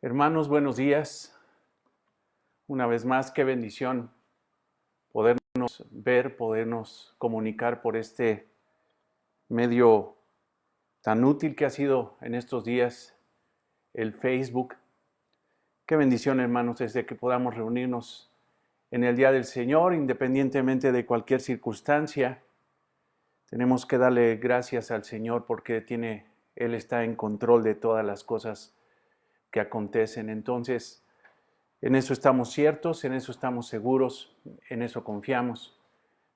Hermanos, buenos días. Una vez más, qué bendición podernos ver, podernos comunicar por este medio tan útil que ha sido en estos días el Facebook. Qué bendición, hermanos, desde que podamos reunirnos en el día del Señor, independientemente de cualquier circunstancia. Tenemos que darle gracias al Señor porque Él está en control de todas las cosas que acontecen. Entonces, en eso estamos ciertos, en eso estamos seguros, en eso confiamos,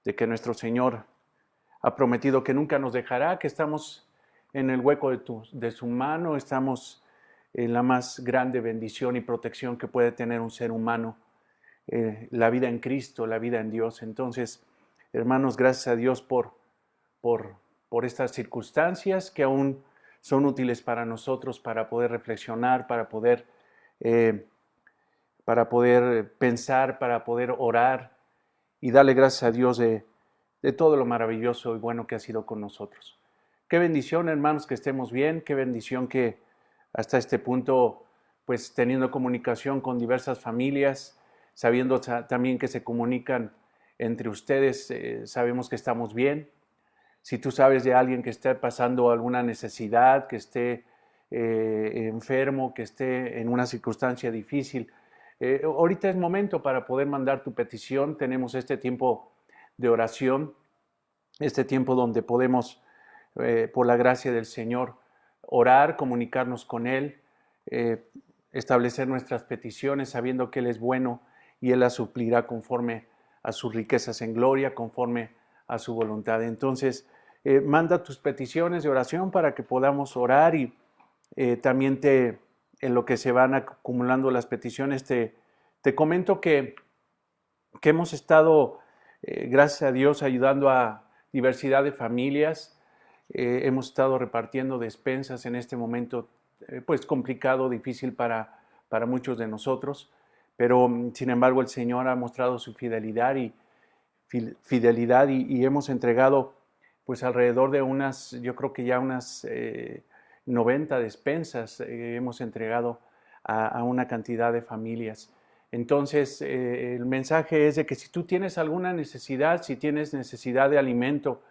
de que nuestro Señor ha prometido que nunca nos dejará, que estamos en el hueco de su mano, estamos en la más grande bendición y protección que puede tener un ser humano, la vida en Cristo, la vida en Dios. Entonces, hermanos, gracias a Dios por, por estas circunstancias que aún son útiles para nosotros, para poder reflexionar, para poder pensar, para poder orar y darle gracias a Dios de todo lo maravilloso y bueno que ha sido con nosotros. Qué bendición, hermanos, que estemos bien, qué bendición que hasta este punto, pues teniendo comunicación con diversas familias, sabiendo también que se comunican entre ustedes, sabemos que estamos bien. Si tú sabes de alguien que esté pasando alguna necesidad, que esté enfermo, que esté en una circunstancia difícil, ahorita es momento para poder mandar tu petición. Tenemos este tiempo de oración, este tiempo donde podemos, por la gracia del Señor, orar, comunicarnos con Él, eh, establecer nuestras peticiones sabiendo que Él es bueno y Él las suplirá conforme a sus riquezas en gloria, conforme a su voluntad. Entonces, manda tus peticiones de oración para que podamos orar y también en lo que se van acumulando las peticiones, te comento que hemos estado, gracias a Dios, ayudando a diversidad de familias. Hemos estado repartiendo despensas en este momento, pues complicado, difícil para muchos de nosotros, pero sin embargo el Señor ha mostrado su fidelidad y hemos entregado pues alrededor de yo creo que ya unas 90 despensas hemos entregado a una cantidad de familias. Entonces, el mensaje es de que si tú tienes alguna necesidad, si tienes necesidad de alimento,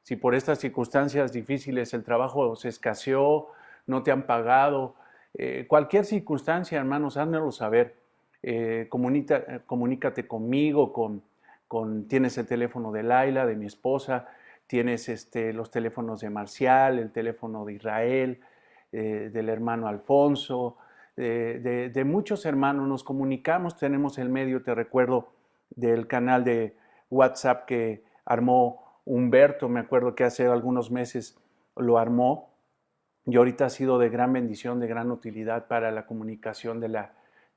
si por estas circunstancias difíciles el trabajo se escaseó, no te han pagado, cualquier circunstancia, hermanos, házmelo saber. Comunícate conmigo, tienes el teléfono de Laila, de mi esposa, tienes los teléfonos de Marcial, el teléfono de Israel, del hermano Alfonso, de muchos hermanos. Nos comunicamos, tenemos el medio, te recuerdo, del canal de WhatsApp que armó Humberto, me acuerdo que hace algunos meses lo armó y ahorita ha sido de gran bendición, de gran utilidad para la comunicación de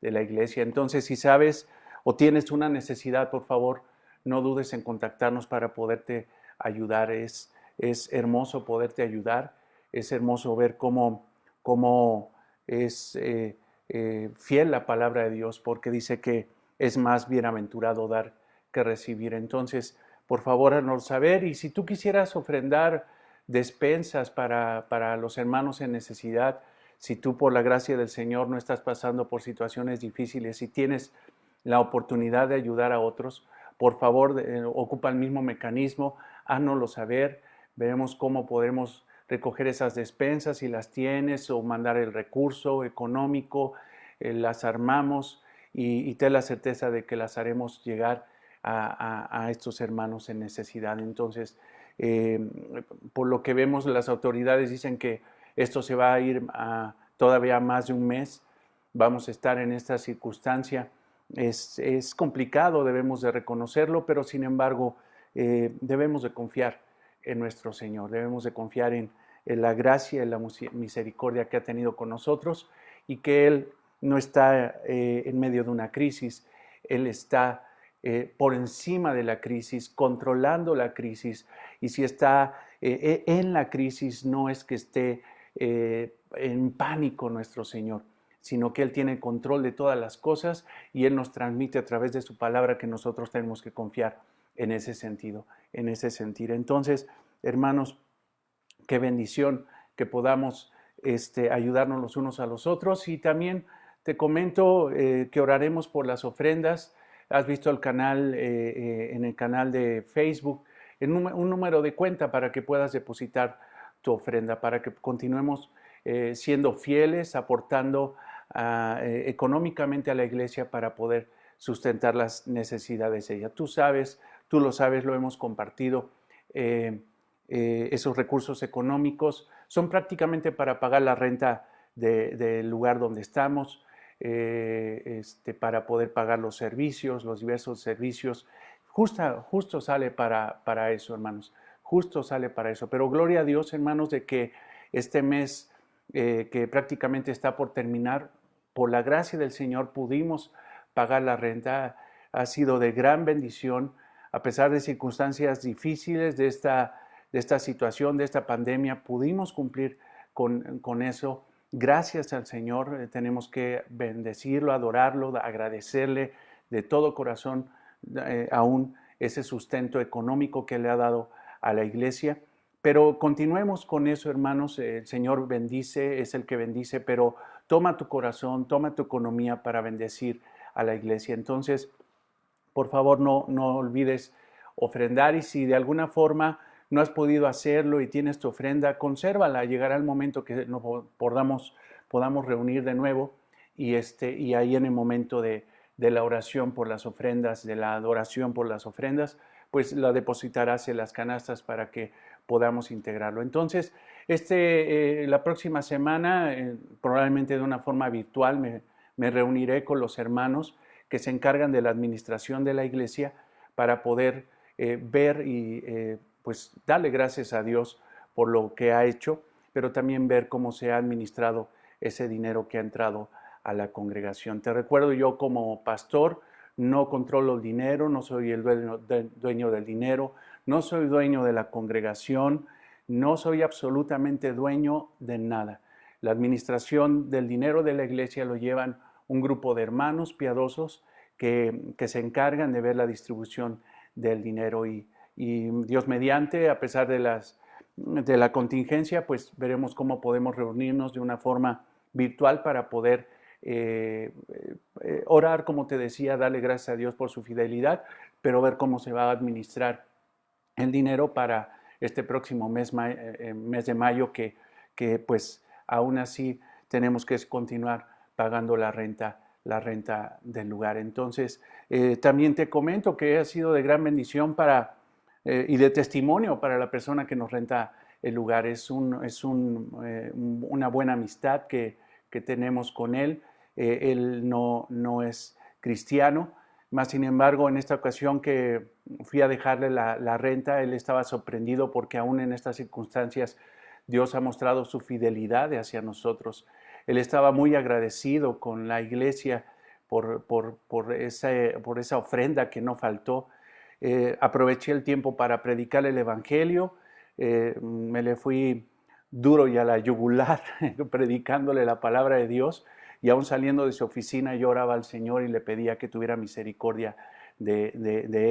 la iglesia. Entonces, si sabes o tienes una necesidad, por favor, no dudes en contactarnos para poderte ayudar. Es hermoso poderte ayudar, es hermoso ver cómo es fiel la palabra de Dios, porque dice que es más bienaventurado dar que recibir. Entonces, por favor, haznos saber. Y si tú quisieras ofrendar despensas para los hermanos en necesidad, si tú por la gracia del Señor no estás pasando por situaciones difíciles, si tienes la oportunidad de ayudar a otros, por favor, ocupa el mismo mecanismo, háznoslo saber, veremos cómo podremos recoger esas despensas si las tienes o mandar el recurso económico, las armamos y ten la certeza de que las haremos llegar a estos hermanos en necesidad. Entonces, por lo que vemos, las autoridades dicen que esto se va a ir a todavía más de un mes. Vamos a estar en esta circunstancia. Es complicado, debemos de reconocerlo, pero sin embargo debemos de confiar en nuestro Señor, debemos de confiar en la gracia y la misericordia que ha tenido con nosotros y que Él no está en medio de una crisis, Él está por encima de la crisis, controlando la crisis, y si está en la crisis no es que esté en pánico nuestro Señor, sino que Él tiene control de todas las cosas y Él nos transmite a través de su palabra que nosotros tenemos que confiar en ese sentido, en ese sentir. Entonces, hermanos, qué bendición que podamos ayudarnos los unos a los otros y también te comento que oraremos por las ofrendas. Has visto el canal, en el canal de Facebook, un número de cuenta para que puedas depositar tu ofrenda, para que continuemos siendo fieles, aportando económicamente a la iglesia para poder sustentar las necesidades de ella. Tú sabes, tú lo sabes, lo hemos compartido. Esos recursos económicos son prácticamente para pagar la renta del lugar donde estamos, para poder pagar los servicios, los diversos servicios. Justo sale para eso, hermanos. Justo sale para eso. Pero gloria a Dios, hermanos, de que este mes que prácticamente está por terminar, por la gracia del Señor pudimos pagar la renta. Ha sido de gran bendición, a pesar de circunstancias difíciles de esta situación, de esta pandemia, pudimos cumplir con eso. Gracias al Señor, tenemos que bendecirlo, adorarlo, agradecerle de todo corazón aún ese sustento económico que le ha dado a la iglesia. Pero continuemos con eso, hermanos. El Señor bendice, es el que bendice, pero toma tu corazón, toma tu economía para bendecir a la iglesia. Entonces, por favor, no olvides ofrendar, y si de alguna forma no has podido hacerlo y tienes tu ofrenda, consérvala. Llegará el momento que nos podamos reunir de nuevo y ahí en el momento de la oración por las ofrendas, de la adoración por las ofrendas, pues la depositarás en las canastas para que podamos integrarlo. Entonces, la próxima semana, probablemente de una forma virtual, me reuniré con los hermanos que se encargan de la administración de la iglesia para poder ver y pues darle gracias a Dios por lo que ha hecho, pero también ver cómo se ha administrado ese dinero que ha entrado a la congregación. Te recuerdo, yo como pastor no controlo el dinero, no soy el dueño del dinero, no soy dueño de la congregación, no soy absolutamente dueño de nada. La administración del dinero de la iglesia lo llevan un grupo de hermanos piadosos que se encargan de ver la distribución del dinero y Dios mediante, a pesar de la contingencia, pues veremos cómo podemos reunirnos de una forma virtual para poder orar, como te decía, darle gracias a Dios por su fidelidad, pero ver cómo se va a administrar el dinero para este próximo mes de mayo, que pues aún así tenemos que continuar pagando la renta del lugar. Entonces, también te comento que ha sido de gran bendición y de testimonio para la persona que nos renta el lugar. Es una buena amistad que tenemos con él. Él no es cristiano, más sin embargo, en esta ocasión que fui a dejarle la renta, él estaba sorprendido porque aún en estas circunstancias Dios ha mostrado su fidelidad hacia nosotros. Él estaba muy agradecido con la iglesia por esa ofrenda que no faltó. Aproveché el tiempo para predicar el evangelio. Me le fui duro y a la yugular predicándole la palabra de Dios, y aún saliendo de su oficina yo oraba al Señor y le pedía que tuviera misericordia de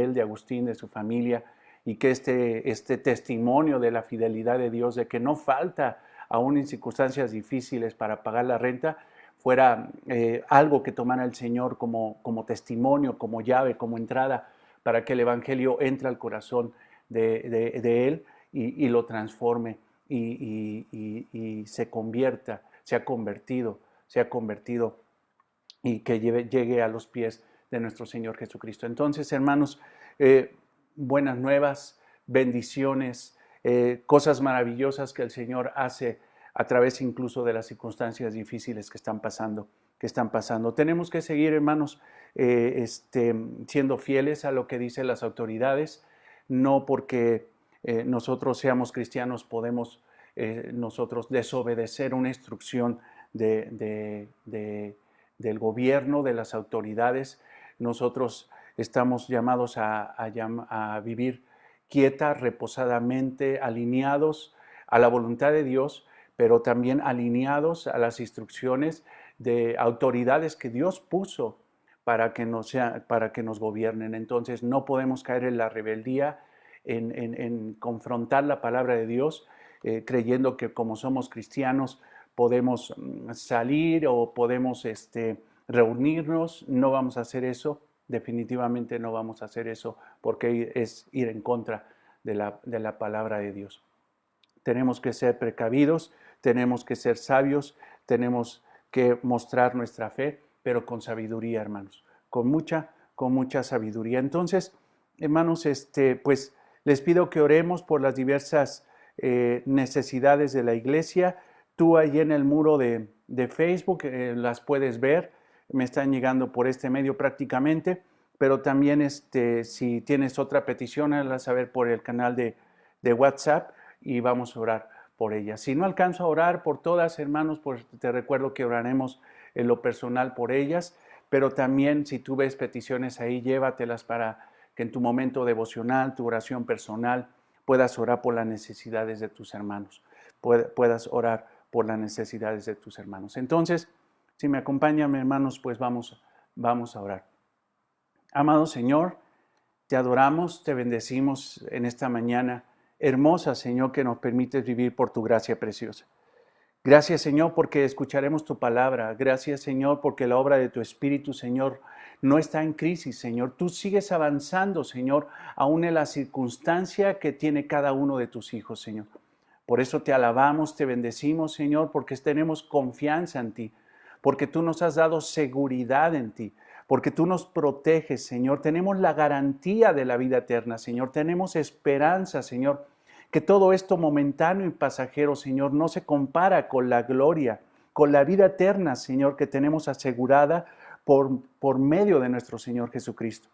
él, de Agustín, de su familia, y que este testimonio de la fidelidad de Dios, de que no falta aún en circunstancias difíciles para pagar la renta, fuera algo que tomara el Señor como testimonio, como llave, como entrada, para que el Evangelio entre al corazón de él y lo transforme y se convierta, se ha convertido y que llegue a los pies de nuestro Señor Jesucristo. Entonces, hermanos, buenas nuevas, bendiciones, cosas maravillosas que el Señor hace a través incluso de las circunstancias difíciles que están pasando. Tenemos que seguir, hermanos, siendo fieles a lo que dicen las autoridades. No porque nosotros seamos cristianos podemos nosotros desobedecer una instrucción del gobierno, de las autoridades. Nosotros estamos llamados a vivir quieta, reposadamente, alineados a la voluntad de Dios, pero también alineados a las instrucciones de autoridades que Dios puso para que nos gobiernen. Entonces no podemos caer en la rebeldía, en confrontar la palabra de Dios, creyendo que como somos cristianos podemos salir o podemos reunirnos. No vamos a hacer eso, definitivamente no vamos a hacer eso, porque es ir en contra de la palabra de Dios. Tenemos que ser precavidos, tenemos que ser sabios, tenemos que mostrar nuestra fe, pero con sabiduría, hermanos, con mucha sabiduría. Entonces, hermanos, pues les pido que oremos por las diversas necesidades de la iglesia. Tú ahí en el muro de Facebook las puedes ver, me están llegando por este medio prácticamente, pero también si tienes otra petición, hazla saber por el canal de WhatsApp y vamos a orar por ellas. Si no alcanzo a orar por todas, hermanos, pues te recuerdo que oraremos en lo personal por ellas, pero también si tú ves peticiones ahí, llévatelas para que en tu momento devocional, tu oración personal, puedas orar por las necesidades de tus hermanos, puedas orar por las necesidades de tus hermanos. Entonces, si me acompañan, hermanos, pues vamos a orar. Amado Señor, te adoramos, te bendecimos en esta mañana hermosa, Señor, que nos permites vivir por tu gracia preciosa. Gracias, Señor, porque escucharemos tu palabra. Gracias, Señor, porque la obra de tu Espíritu, Señor, no está en crisis, Señor. Tú sigues avanzando, Señor, aún en la circunstancia que tiene cada uno de tus hijos, Señor. Por eso te alabamos, te bendecimos, Señor, porque tenemos confianza en ti, porque tú nos has dado seguridad en ti, porque tú nos proteges, Señor. Tenemos la garantía de la vida eterna, Señor. Tenemos esperanza, Señor, que todo esto momentáneo y pasajero, Señor, no se compara con la gloria, con la vida eterna, Señor, que tenemos asegurada por medio de nuestro Señor Jesucristo.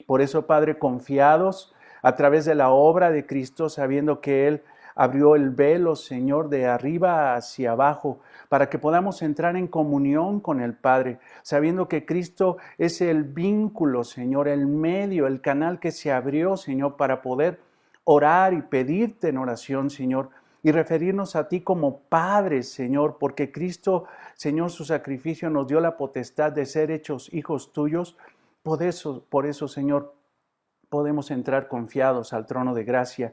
Por eso, Padre, confiados a través de la obra de Cristo, sabiendo que Él abrió el velo, Señor, de arriba hacia abajo, para que podamos entrar en comunión con el Padre, sabiendo que Cristo es el vínculo, Señor, el medio, el canal que se abrió, Señor, para poder orar y pedirte en oración, Señor, y referirnos a ti como Padre, Señor, porque Cristo, Señor, su sacrificio nos dio la potestad de ser hechos hijos tuyos. Por eso, Señor, podemos entrar confiados al trono de gracia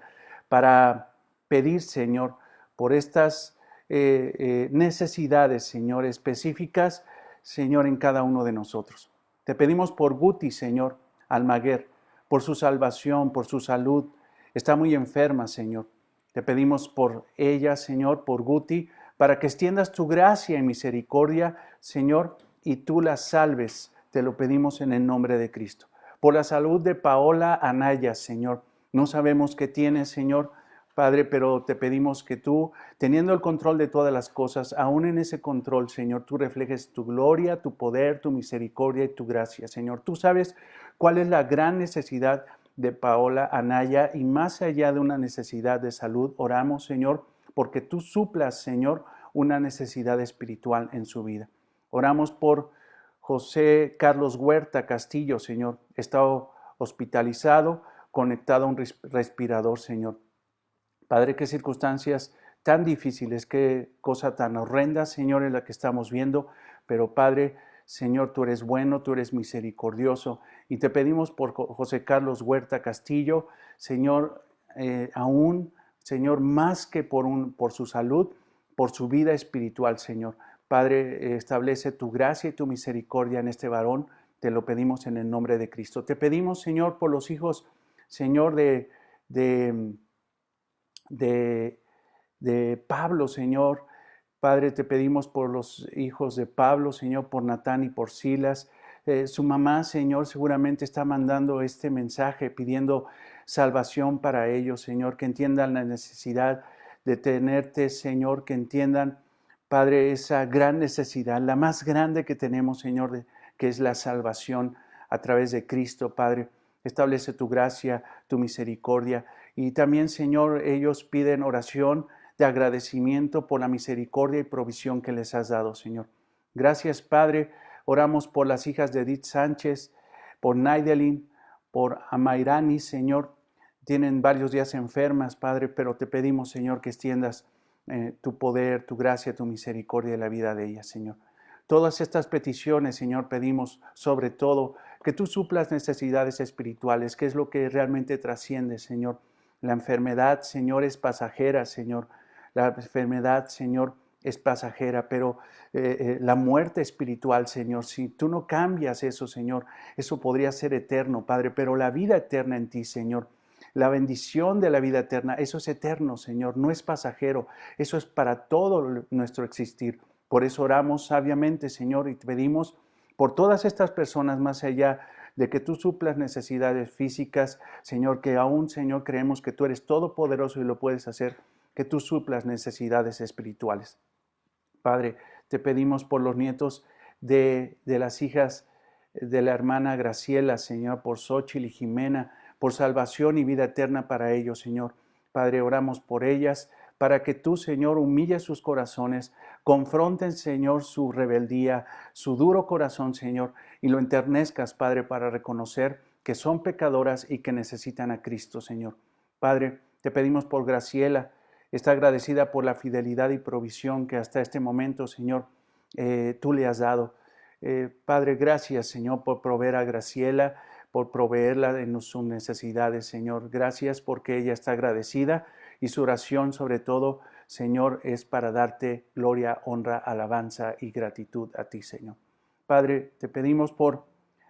para pedir, Señor, por estas necesidades, Señor, específicas, Señor, en cada uno de nosotros. Te pedimos por Guti, Señor, Almaguer, por su salvación, por su salud. Está muy enferma, Señor. Te pedimos por ella, Señor, por Guti, para que extiendas tu gracia y misericordia, Señor, y tú la salves. Te lo pedimos en el nombre de Cristo. Por la salud de Paola Anaya, Señor. No sabemos qué tiene, Señor, Padre, pero te pedimos que tú, teniendo el control de todas las cosas, aún en ese control, Señor, tú reflejes tu gloria, tu poder, tu misericordia y tu gracia, Señor. Tú sabes cuál es la gran necesidad de Paola Anaya y más allá de una necesidad de salud, oramos, Señor, porque tú suplas, Señor, una necesidad espiritual en su vida. Oramos por José Carlos Huerta Castillo, Señor. Está hospitalizado, conectado a un respirador, Señor. Padre, qué circunstancias tan difíciles, qué cosa tan horrenda, Señor, en la que estamos viendo, pero Padre, Señor, tú eres bueno, tú eres misericordioso y te pedimos por José Carlos Huerta Castillo, Señor, aún, Señor, más que por su salud, por su vida espiritual, Señor. Padre, establece tu gracia y tu misericordia en este varón, te lo pedimos en el nombre de Cristo. Te pedimos, Señor, por los hijos, Señor, de Pablo, Señor. Padre, te pedimos por los hijos de Pablo, Señor, por Natán y por Silas. Su mamá, Señor, seguramente está mandando este mensaje pidiendo salvación para ellos, Señor, que entiendan la necesidad de tenerte, Señor, que entiendan, Padre, esa gran necesidad, la más grande que tenemos, Señor, que es la salvación a través de Cristo, Padre. Establece tu gracia, tu misericordia. Y también, Señor, ellos piden oración de agradecimiento por la misericordia y provisión que les has dado, Señor. Gracias, Padre. Oramos por las hijas de Edith Sánchez, por Naidelin, por Amairani, Señor. Tienen varios días enfermas, Padre, pero te pedimos, Señor, que extiendas tu poder, tu gracia, tu misericordia en la vida de ellas, Señor. Todas estas peticiones, Señor, pedimos sobre todo que tú suplas necesidades espirituales, que es lo que realmente trasciende, Señor. La enfermedad, Señor, es pasajera, Señor. La enfermedad, Señor, es pasajera, pero la muerte espiritual, Señor, si tú no cambias eso, Señor, eso podría ser eterno, Padre, pero la vida eterna en ti, Señor, la bendición de la vida eterna, eso es eterno, Señor, no es pasajero, eso es para todo nuestro existir. Por eso oramos sabiamente, Señor, y te pedimos por todas estas personas, más allá de que tú suplas necesidades físicas, Señor, que aún, Señor, creemos que tú eres todopoderoso y lo puedes hacer, que tú suplas necesidades espirituales. Padre, te pedimos por los nietos de las hijas de la hermana Graciela, Señor, por Xóchitl y Jimena, por salvación y vida eterna para ellos, Señor. Padre, oramos por ellas, para que tú, Señor, humilles sus corazones, confronten, Señor, su rebeldía, su duro corazón, Señor, y lo enternezcas, Padre, para reconocer que son pecadoras y que necesitan a Cristo, Señor. Padre, te pedimos por Graciela, está agradecida por la fidelidad y provisión que hasta este momento, Señor, tú le has dado. Padre, gracias, Señor, por proveer a Graciela, por proveerla en sus necesidades, Señor. Gracias porque ella está agradecida y su oración, sobre todo, Señor, es para darte gloria, honra, alabanza y gratitud a ti, Señor. Padre, te pedimos por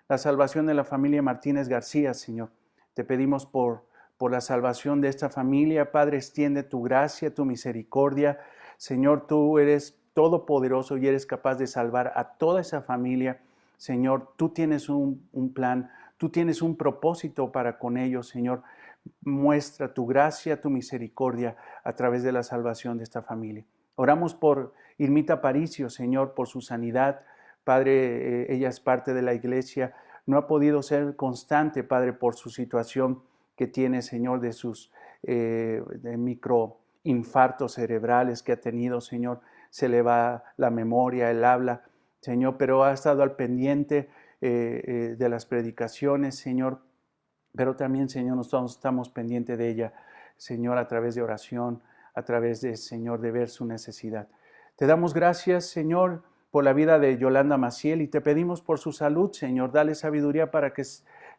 la salvación de la familia Martínez García, Señor. Te pedimos por la salvación de esta familia. Padre, extiende tu gracia, tu misericordia. Señor, tú eres todopoderoso y eres capaz de salvar a toda esa familia. Señor, tú tienes un plan, tú tienes un propósito para con ellos, Señor. Muestra tu gracia, tu misericordia a través de la salvación de esta familia. Oramos por Irmita Aparicio, Señor, por su sanidad. Padre, ella es parte de la iglesia. No ha podido ser constante, Padre, por su situación que tiene, Señor, de sus de microinfartos cerebrales que ha tenido, Señor. Se le va la memoria, el habla, Señor, pero ha estado al pendiente de las predicaciones, Señor. Pero también, Señor, nosotros estamos pendientes de ella, Señor, a través de oración, a través de, Señor, de ver su necesidad. Te damos gracias, Señor, por la vida de Yolanda Maciel y te pedimos por su salud, Señor. Dale sabiduría para que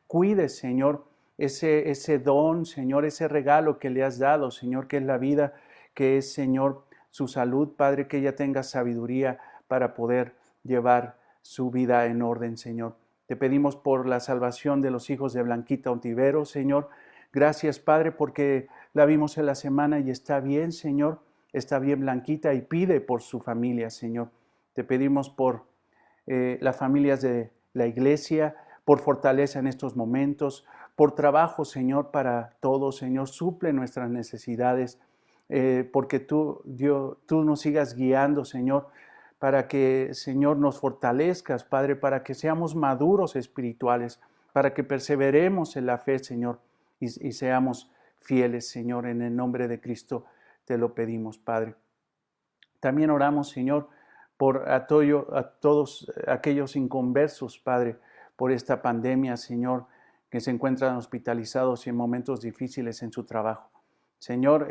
cuides, Señor, ese don, Señor, ese regalo que le has dado, Señor, que es la vida, que es, Señor, su salud, Padre, que ella tenga sabiduría para poder llevar su vida en orden, Señor. Te pedimos por la salvación de los hijos de Blanquita Ontivero, Señor. Gracias, Padre, porque la vimos en la semana y está bien, Señor. Está bien Blanquita y pide por su familia, Señor. Te pedimos por las familias de la iglesia, por fortaleza en estos momentos, por trabajo, Señor, para todos, Señor. Suple nuestras necesidades, porque tú nos sigas guiando, Señor, para que, Señor, nos fortalezcas, Padre, para que seamos maduros espirituales, para que perseveremos en la fe, Señor, y seamos fieles, Señor, en el nombre de Cristo te lo pedimos, Padre. También oramos, Señor, por a todos aquellos inconversos, Padre, por esta pandemia, Señor, que se encuentran hospitalizados y en momentos difíciles en su trabajo. Señor,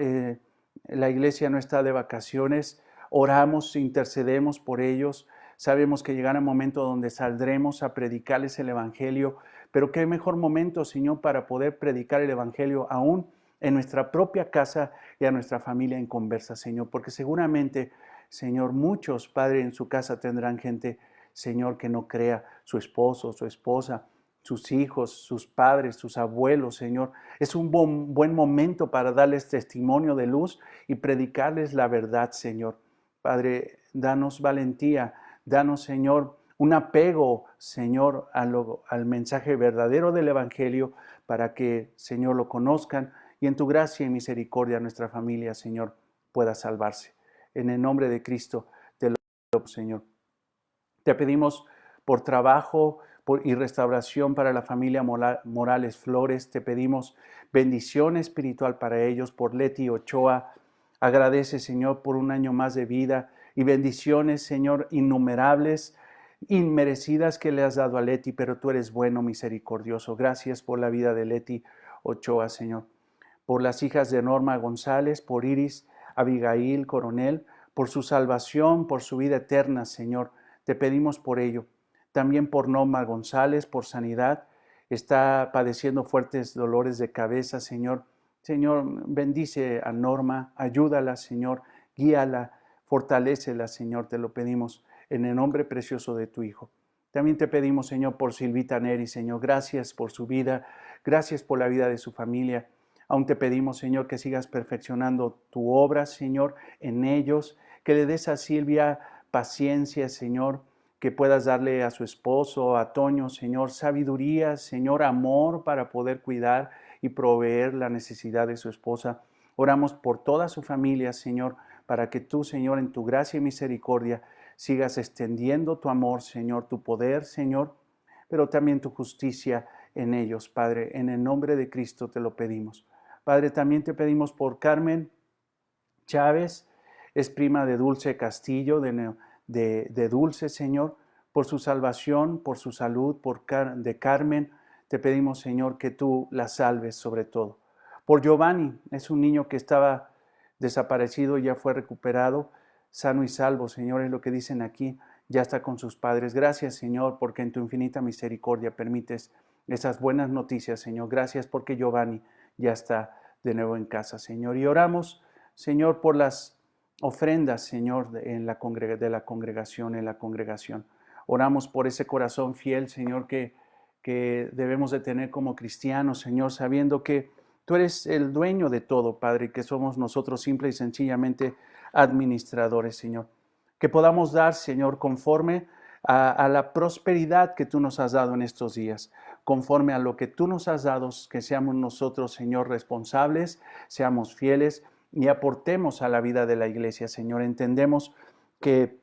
la iglesia no está de vacaciones, oramos, intercedemos por ellos, sabemos que llegará un momento donde saldremos a predicarles el Evangelio, pero qué mejor momento, Señor, para poder predicar el Evangelio aún en nuestra propia casa y a nuestra familia en conversa, Señor, porque seguramente, Señor, muchos, Padre, en su casa tendrán gente, Señor, que no crea, su esposo, su esposa, sus hijos, sus padres, sus abuelos, Señor. Es un buen momento para darles testimonio de luz y predicarles la verdad, Señor. Padre, danos valentía, danos, Señor, un apego, Señor, al mensaje verdadero del Evangelio para que, Señor, lo conozcan y en tu gracia y misericordia nuestra familia, Señor, pueda salvarse. En el nombre de Cristo te lo pido, Señor. Te pedimos por trabajo y restauración para la familia Morales Flores. Te pedimos bendición espiritual para ellos por Leti Ochoa. Agradece, Señor, por un año más de vida y bendiciones, Señor, innumerables, inmerecidas que le has dado a Leti, pero tú eres bueno, misericordioso. Gracias por la vida de Leti Ochoa, Señor. Por las hijas de Norma González, por Iris, Abigail Coronel, por su salvación, por su vida eterna, Señor. Te pedimos por ello. También por Norma González, por sanidad. Está padeciendo fuertes dolores de cabeza, Señor. Señor, bendice a Norma, ayúdala, Señor, guíala, Fortalécela, Señor, te lo pedimos en el nombre precioso de tu Hijo. También te pedimos, Señor, por Silvita Neri, Señor, gracias por su vida, gracias por la vida de su familia. Aún te pedimos, Señor, que sigas perfeccionando tu obra, Señor, en ellos, que le des a Silvia paciencia, Señor, que puedas darle a su esposo, a Toño, Señor, sabiduría, Señor, amor para poder cuidar y proveer la necesidad de su esposa. Oramos por toda su familia, Señor, para que tú, Señor, en tu gracia y misericordia, sigas extendiendo tu amor, Señor, tu poder, Señor, pero también tu justicia en ellos, Padre. En el nombre de Cristo te lo pedimos. Padre, también te pedimos por Carmen Chávez, es prima de Dulce Castillo, de Dulce, Señor, por su salvación, por su salud, de Carmen. Te pedimos, Señor, que tú la salves sobre todo. Por Giovanni, es un niño que estaba desaparecido y ya fue recuperado, sano y salvo, Señor, es lo que dicen aquí, ya está con sus padres. Gracias, Señor, porque en tu infinita misericordia permites esas buenas noticias, Señor. Gracias porque Giovanni ya está de nuevo en casa, Señor. Y oramos, Señor, por las ofrendas, Señor, de la congregación. Oramos por ese corazón fiel, Señor, que debemos de tener como cristianos, Señor, sabiendo que tú eres el dueño de todo, Padre, y que somos nosotros simple y sencillamente administradores, Señor. Que podamos dar, Señor, conforme a la prosperidad que tú nos has dado en estos días, conforme a lo que tú nos has dado, que seamos nosotros, Señor, responsables, seamos fieles y aportemos a la vida de la iglesia, Señor. Entendemos que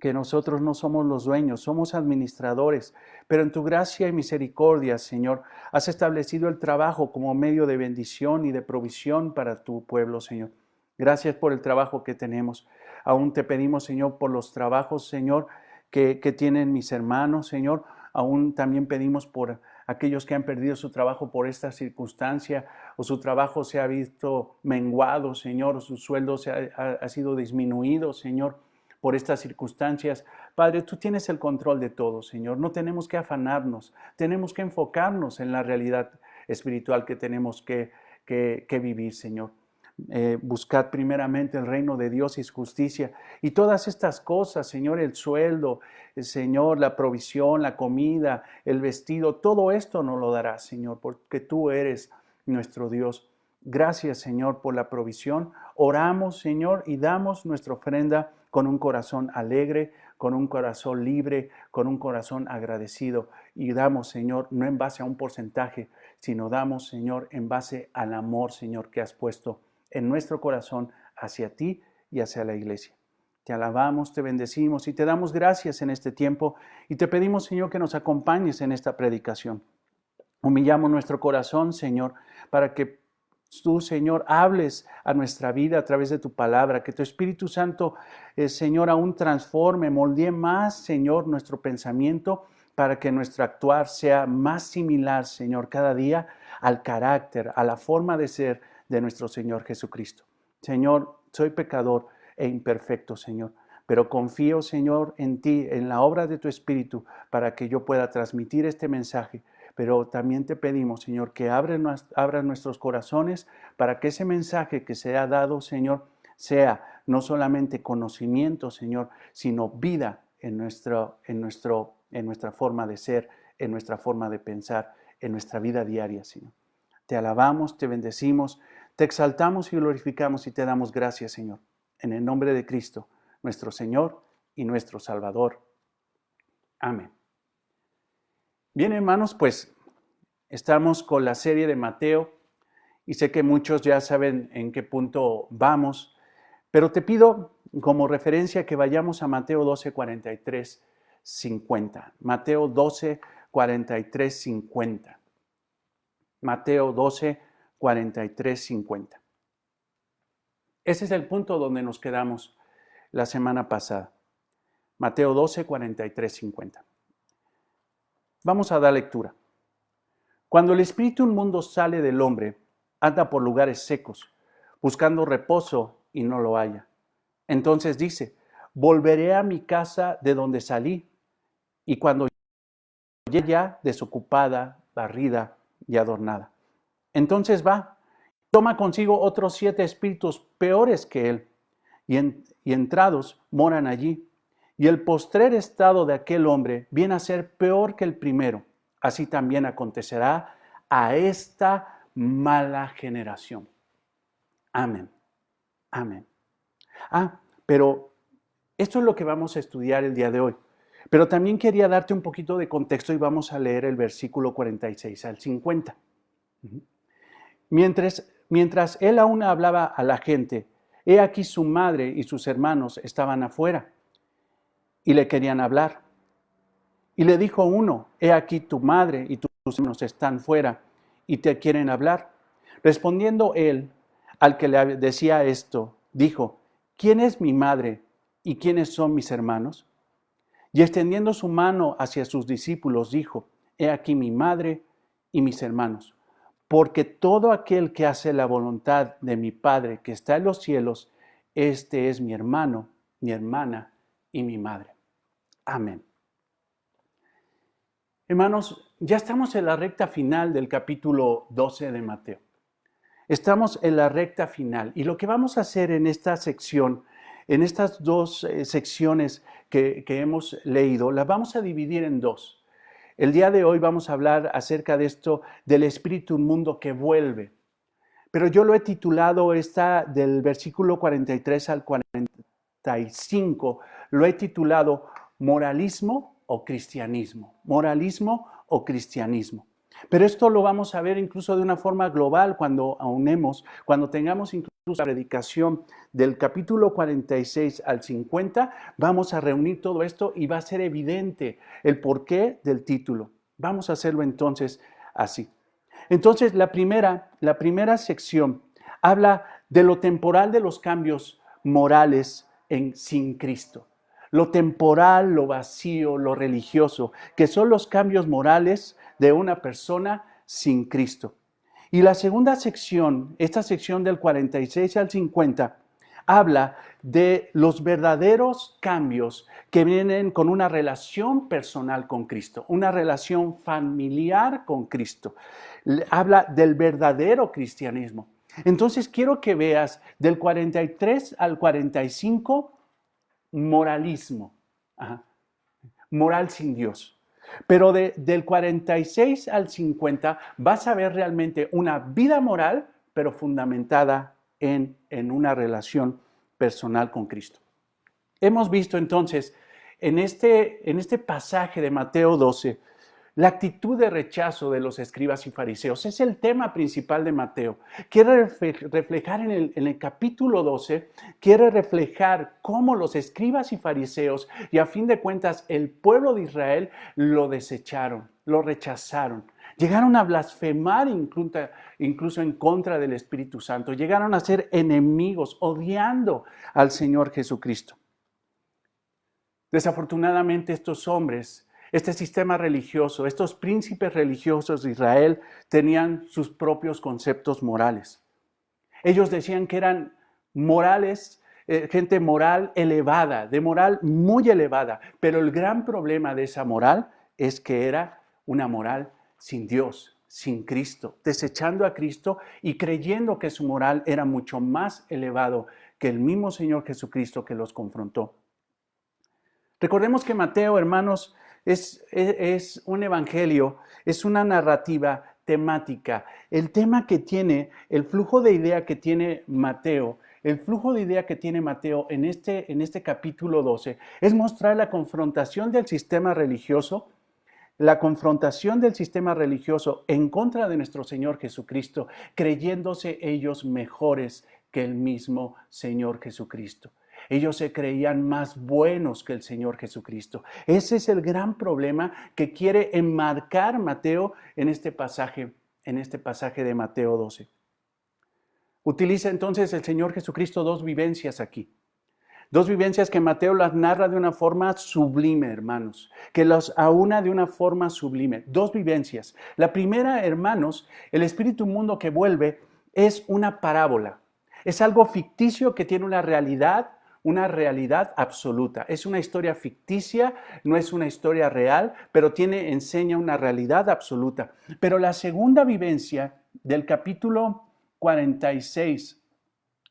nosotros no somos los dueños, somos administradores, pero en tu gracia y misericordia, Señor, has establecido el trabajo como medio de bendición y de provisión para tu pueblo, Señor. Gracias por el trabajo que tenemos. Aún te pedimos, Señor, por los trabajos, Señor, que tienen mis hermanos, Señor. Aún también pedimos por aquellos que han perdido su trabajo por esta circunstancia, o su trabajo se ha visto menguado, Señor, o su sueldo ha sido disminuido, Señor, por estas circunstancias. Padre, tú tienes el control de todo, Señor. No tenemos que afanarnos, tenemos que enfocarnos en la realidad espiritual que tenemos que vivir, Señor. Buscad primeramente el reino de Dios y su justicia. Y todas estas cosas, Señor, el sueldo, Señor, la provisión, la comida, el vestido, todo esto nos lo darás, Señor, porque tú eres nuestro Dios. Gracias, Señor, por la provisión. Oramos, Señor, y damos nuestra ofrenda con un corazón alegre, con un corazón libre, con un corazón agradecido. Y damos, Señor, no en base a un porcentaje, sino damos, Señor, en base al amor, Señor, que has puesto en nuestro corazón hacia ti y hacia la iglesia. Te alabamos, te bendecimos y te damos gracias en este tiempo y te pedimos, Señor, que nos acompañes en esta predicación. Humillamos nuestro corazón, Señor, para que tú, Señor, hables a nuestra vida a través de tu palabra, que tu Espíritu Santo, Señor, aún transforme, moldee más, Señor, nuestro pensamiento para que nuestro actuar sea más similar, Señor, cada día al carácter, a la forma de ser de nuestro Señor Jesucristo. Señor, soy pecador e imperfecto, Señor, pero confío, Señor, en ti, en la obra de tu Espíritu, para que yo pueda transmitir este mensaje. Pero también te pedimos, Señor, que abras nuestros corazones para que ese mensaje que se ha dado, Señor, sea no solamente conocimiento, Señor, sino vida en nuestra forma de ser, en nuestra forma de pensar, en nuestra vida diaria, Señor. Te alabamos, te bendecimos, te exaltamos y glorificamos y te damos gracias, Señor, en el nombre de Cristo, nuestro Señor y nuestro Salvador. Amén. Bien, hermanos, pues estamos con la serie de Mateo y sé que muchos ya saben en qué punto vamos, pero te pido como referencia que vayamos a Mateo 12, 43, 50. Mateo 12, 43, 50. Mateo 12, 43, 50. Ese es el punto donde nos quedamos la semana pasada. Mateo 12, 43, 50. Vamos a dar lectura. Cuando el espíritu inmundo sale del hombre, anda por lugares secos, buscando reposo y no lo halla. Entonces dice, volveré a mi casa de donde salí, y cuando llegue ya desocupada, barrida y adornada. Entonces va, toma consigo otros 7 espíritus peores que él, y entrados moran allí. Y el postrer estado de aquel hombre viene a ser peor que el primero. Así también acontecerá a esta mala generación. Amén. Amén. Pero esto es lo que vamos a estudiar el día de hoy. Pero también quería darte un poquito de contexto y vamos a leer el versículo 46 al 50. Mientras él aún hablaba a la gente, he aquí su madre y sus hermanos estaban afuera y le querían hablar. Y le dijo uno, he aquí tu madre y tus hermanos están fuera y te quieren hablar. Respondiendo él al que le decía esto, dijo, ¿quién es mi madre y quiénes son mis hermanos? Y extendiendo su mano hacia sus discípulos, dijo, he aquí mi madre y mis hermanos. Porque todo aquel que hace la voluntad de mi Padre que está en los cielos, este es mi hermano, mi hermana y mi madre. Amén. Hermanos, ya estamos en la recta final del capítulo 12 de Mateo. Estamos en la recta final y lo que vamos a hacer en esta sección, en estas dos secciones que hemos leído, las vamos a dividir en dos. El día de hoy vamos a hablar acerca de esto, del espíritu inmundo que vuelve. Pero yo lo he titulado, del versículo 43 al 45, lo he titulado moralismo o cristianismo. Moralismo o cristianismo. Pero esto lo vamos a ver incluso de una forma global cuando tengamos incluso la predicación del capítulo 46 al 50, vamos a reunir todo esto y va a ser evidente el porqué del título. Vamos a hacerlo entonces así. Entonces, la primera sección habla de lo temporal de los cambios morales sin Cristo. Lo temporal, lo vacío, lo religioso, que son los cambios morales de una persona sin Cristo. Y la segunda sección, esta sección del 46 al 50, habla de los verdaderos cambios que vienen con una relación personal con Cristo, una relación familiar con Cristo. Habla del verdadero cristianismo. Entonces quiero que veas del 43 al 45, moralismo, moral sin Dios. Pero del 46 al 50 vas a ver realmente una vida moral, pero fundamentada en una relación personal con Cristo. Hemos visto entonces en este pasaje de Mateo 12 la actitud de rechazo de los escribas y fariseos. Es el tema principal de Mateo. Quiere reflejar en el capítulo 12, quiere reflejar cómo los escribas y fariseos y a fin de cuentas el pueblo de Israel lo desecharon, lo rechazaron. Llegaron a blasfemar incluso en contra del Espíritu Santo. Llegaron a ser enemigos, odiando al Señor Jesucristo. Desafortunadamente estos hombres, este sistema religioso, estos príncipes religiosos de Israel tenían sus propios conceptos morales. Ellos decían que eran morales, gente moral elevada, de moral muy elevada, pero el gran problema de esa moral es que era una moral sin Dios, sin Cristo, desechando a Cristo y creyendo que su moral era mucho más elevado que el mismo Señor Jesucristo que los confrontó. Recordemos que Mateo, hermanos, es un evangelio, es una narrativa temática. El tema que tiene, el flujo de idea que tiene Mateo, en este capítulo 12 es mostrar la confrontación del sistema religioso, en contra de nuestro Señor Jesucristo, creyéndose ellos mejores que el mismo Señor Jesucristo. Ellos se creían más buenos que el Señor Jesucristo. Ese es el gran problema que quiere enmarcar Mateo en este pasaje de Mateo 12. Utiliza entonces el Señor Jesucristo dos vivencias aquí. Dos vivencias que Mateo las narra de una forma sublime, hermanos, que las aúna de una forma sublime. Dos vivencias. La primera, hermanos, el espíritu inmundo que vuelve es una parábola. Es algo ficticio que tiene una realidad absoluta. Es una historia ficticia, no es una historia real, pero enseña una realidad absoluta. Pero la segunda vivencia del capítulo 46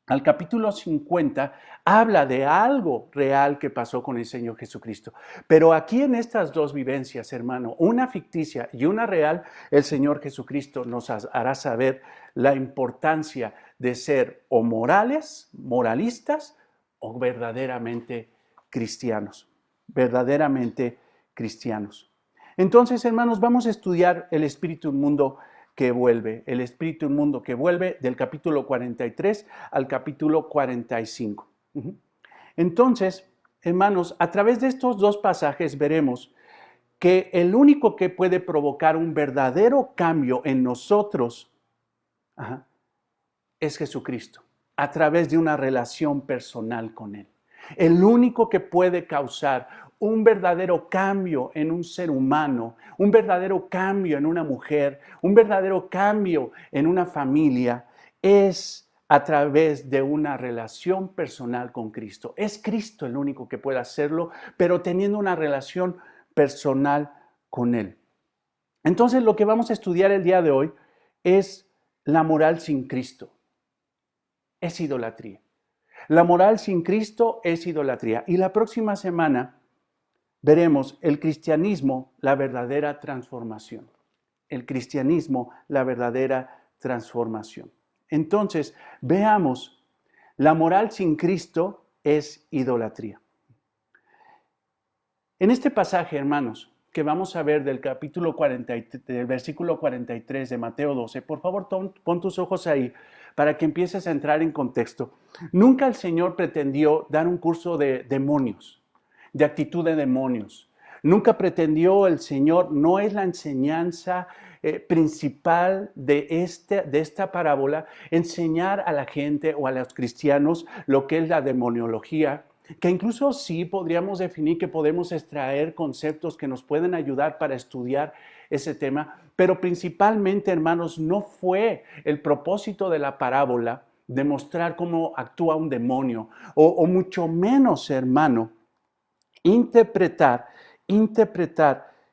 al capítulo 50, habla de algo real que pasó con el Señor Jesucristo. Pero aquí en estas dos vivencias, hermano, una ficticia y una real, el Señor Jesucristo nos hará saber la importancia de ser o moralistas, o verdaderamente cristianos. Verdaderamente cristianos. Entonces, hermanos, vamos a estudiar el espíritu inmundo que vuelve, el espíritu inmundo que vuelve del capítulo 43 al capítulo 45. Entonces, hermanos, a través de estos dos pasajes veremos que el único que puede provocar un verdadero cambio en nosotros es Jesucristo, a través de una relación personal con Él. El único que puede causar un verdadero cambio en un ser humano, un verdadero cambio en una mujer, un verdadero cambio en una familia, es a través de una relación personal con Cristo. Es Cristo el único que puede hacerlo, pero teniendo una relación personal con Él. Entonces, lo que vamos a estudiar el día de hoy es la moral sin Cristo. Es idolatría. La moral sin Cristo es idolatría. Y la próxima semana veremos el cristianismo, la verdadera transformación. El cristianismo, la verdadera transformación. Entonces, veamos, la moral sin Cristo es idolatría. En este pasaje, hermanos, que vamos a ver del capítulo 40, del versículo 43 de Mateo 12, por favor, pon tus ojos ahí para que empieces a entrar en contexto. Nunca el Señor pretendió dar un curso de demonios, de actitud de demonios. Nunca pretendió el Señor, no es la enseñanza principal de esta parábola, enseñar a la gente o a los cristianos lo que es la demoniología, que incluso sí podríamos definir que podemos extraer conceptos que nos pueden ayudar para estudiar ese tema, pero principalmente, hermanos, no fue el propósito de la parábola demostrar cómo actúa un demonio, o mucho menos, hermano, interpretar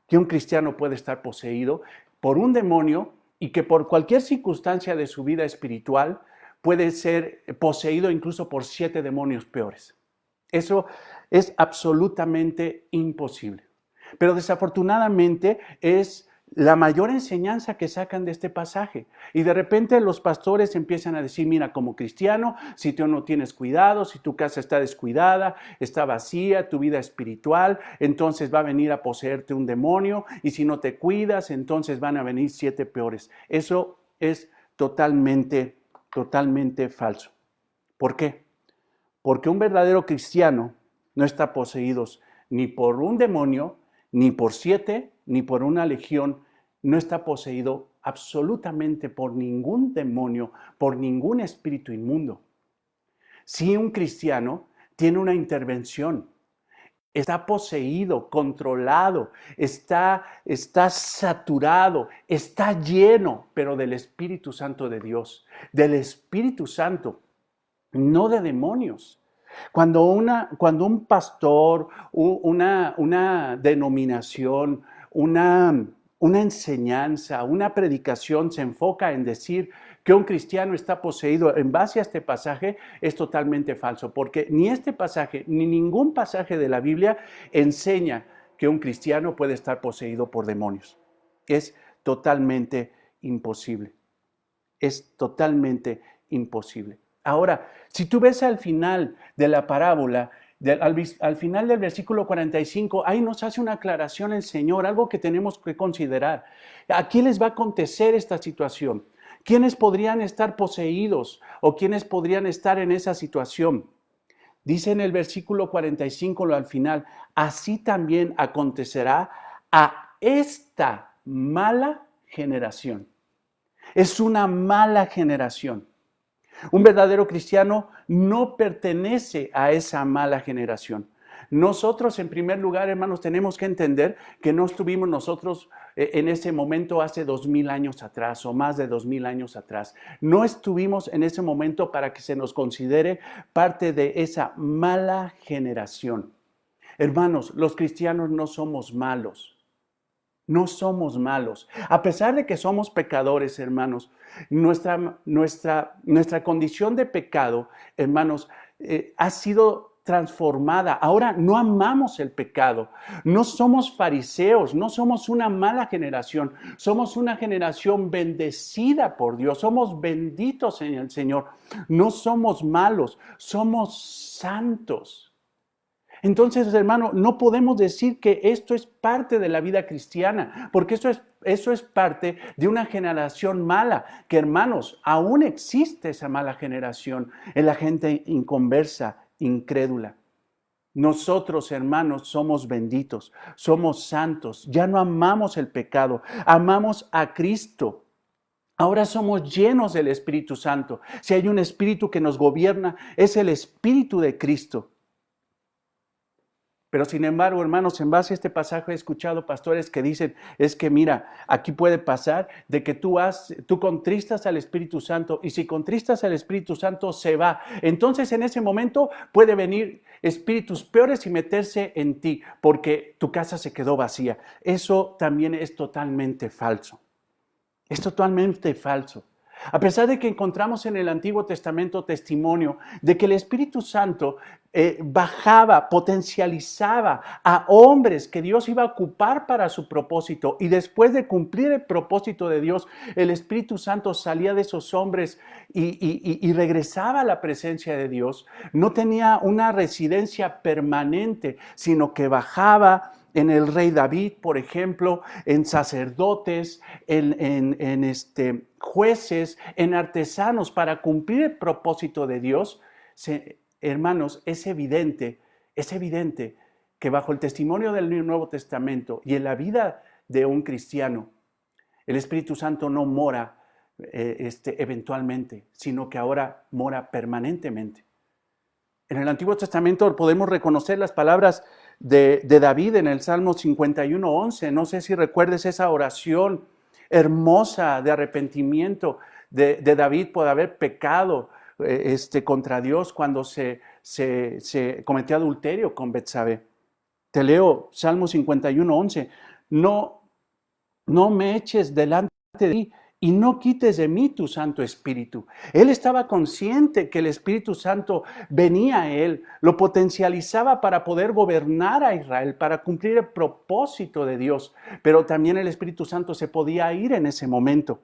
que un cristiano puede estar poseído por un demonio y que por cualquier circunstancia de su vida espiritual puede ser poseído incluso por 7 demonios peores. Eso es absolutamente imposible. Pero desafortunadamente es la mayor enseñanza que sacan de este pasaje. Y de repente los pastores empiezan a decir, mira, como cristiano, si tú no tienes cuidado, si tu casa está descuidada, está vacía, tu vida espiritual, entonces va a venir a poseerte un demonio, y si no te cuidas, entonces van a venir 7 peores. Eso es totalmente falso. ¿Por qué? Porque un verdadero cristiano no está poseído ni por un demonio, ni por 7, ni por una legión. No está poseído absolutamente por ningún demonio, por ningún espíritu inmundo. Si un cristiano tiene una intervención, está poseído, controlado, está saturado, está lleno, pero del Espíritu Santo de Dios, del Espíritu Santo, no de demonios. Cuando un pastor, una denominación, una enseñanza, una predicación se enfoca en decir que un cristiano está poseído en base a este pasaje, es totalmente falso, porque ni este pasaje ni ningún pasaje de la Biblia enseña que un cristiano puede estar poseído por demonios. Es totalmente imposible. Es totalmente imposible. Ahora, si tú ves al final de la parábola, al final del versículo 45, ahí nos hace una aclaración el Señor, algo que tenemos que considerar. ¿A quién les va a acontecer esta situación? ¿Quiénes podrían estar poseídos o quiénes podrían estar en esa situación? Dice en el versículo 45 al final, así también acontecerá a esta mala generación. Es una mala generación. Un verdadero cristiano no pertenece a esa mala generación. Nosotros, en primer lugar, hermanos, tenemos que entender que no estuvimos nosotros en ese momento hace 2000 años atrás o más de 2000 años atrás. No estuvimos en ese momento para que se nos considere parte de esa mala generación. Hermanos, los cristianos no somos malos. No somos malos. A pesar de que somos pecadores, hermanos, nuestra condición de pecado, hermanos, ha sido transformada. Ahora no amamos el pecado. No somos fariseos, no somos una mala generación. Somos una generación bendecida por Dios. Somos benditos en el Señor. No somos malos, somos santos. Entonces, hermano, no podemos decir que esto es parte de la vida cristiana, porque eso es parte de una generación mala, que hermanos, aún existe esa mala generación en la gente inconversa, incrédula. Nosotros, hermanos, somos benditos, somos santos, ya no amamos el pecado, amamos a Cristo. Ahora somos llenos del Espíritu Santo. Si hay un espíritu que nos gobierna, es el Espíritu de Cristo. Pero sin embargo, hermanos, en base a este pasaje he escuchado pastores que dicen, es que mira, aquí puede pasar de que tú contristas al Espíritu Santo y si contristas al Espíritu Santo se va. Entonces en ese momento puede venir espíritus peores y meterse en ti porque tu casa se quedó vacía. Eso también es totalmente falso. Es totalmente falso. A pesar de que encontramos en el Antiguo Testamento testimonio de que el Espíritu Santo bajaba, potencializaba a hombres que Dios iba a ocupar para su propósito y después de cumplir el propósito de Dios, el Espíritu Santo salía de esos hombres y regresaba a la presencia de Dios. No tenía una residencia permanente, sino que bajaba en el rey David, por ejemplo, en sacerdotes, en jueces, en artesanos, para cumplir el propósito de Dios. Hermanos, es evidente que bajo el testimonio del Nuevo Testamento y en la vida de un cristiano, el Espíritu Santo no mora eventualmente, sino que ahora mora permanentemente. En el Antiguo Testamento podemos reconocer las palabras de David en el Salmo 51:11. No sé si recuerdes esa oración hermosa de arrepentimiento de David por haber pecado contra Dios cuando se cometió adulterio con Betsabé. Te leo Salmo 51:11. No me eches delante de ti y no quites de mí tu Santo Espíritu. Él estaba consciente que el Espíritu Santo venía a él, lo potencializaba para poder gobernar a Israel, para cumplir el propósito de Dios, pero también el Espíritu Santo se podía ir en ese momento.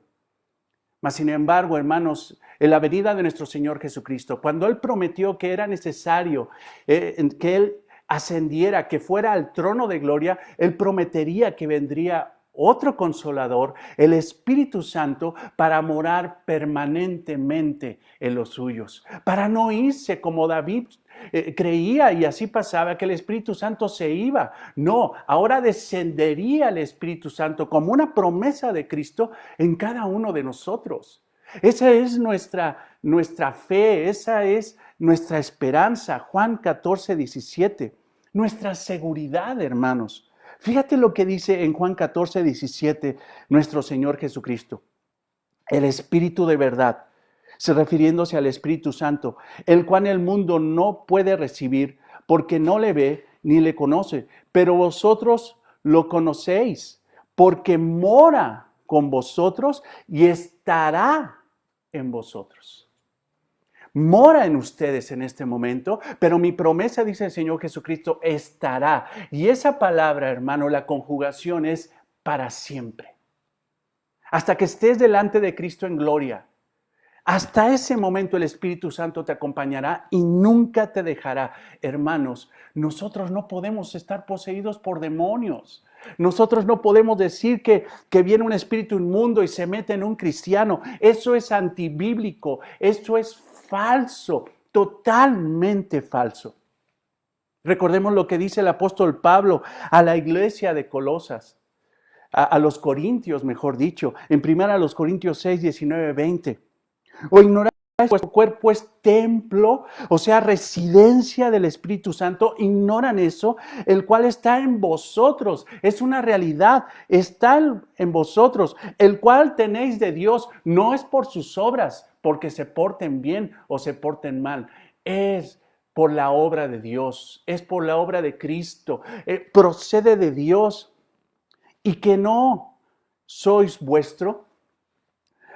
Mas, sin embargo, hermanos, en la venida de nuestro Señor Jesucristo, cuando Él prometió que era necesario que Él ascendiera, que fuera al trono de gloria, Él prometería que vendría otro consolador, el Espíritu Santo, para morar permanentemente en los suyos, para no irse como David creía y así pasaba que el Espíritu Santo se iba. No, ahora descendería el Espíritu Santo como una promesa de Cristo en cada uno de nosotros. Esa es nuestra fe, esa es nuestra esperanza. Juan 14:17, nuestra seguridad, hermanos. Fíjate lo que dice en Juan 14:17 nuestro Señor Jesucristo. El Espíritu de verdad, refiriéndose al Espíritu Santo, el cual el mundo no puede recibir porque no le ve ni le conoce, pero vosotros lo conocéis porque mora con vosotros y estará en vosotros. Mora en ustedes en este momento, pero mi promesa, dice el Señor Jesucristo, estará. Y esa palabra, hermano, la conjugación es para siempre. Hasta que estés delante de Cristo en gloria. Hasta ese momento el Espíritu Santo te acompañará y nunca te dejará. Hermanos, nosotros no podemos estar poseídos por demonios. Nosotros no podemos decir que viene un espíritu inmundo y se mete en un cristiano. Eso es antibíblico, eso es falso, totalmente falso. Recordemos lo que dice el apóstol Pablo a la iglesia de Colosas, a los corintios, mejor dicho, en 1 Corintios 6, 19, 20. ¿O ignoráis que vuestro cuerpo es templo, o sea, residencia del Espíritu Santo? ¿Ignoran eso? El cual está en vosotros. Es una realidad. Está en vosotros. El cual tenéis de Dios. No es por sus obras, porque se porten bien o se porten mal. Es por la obra de Dios. Es por la obra de Cristo. Procede de Dios. y que no sois vuestro,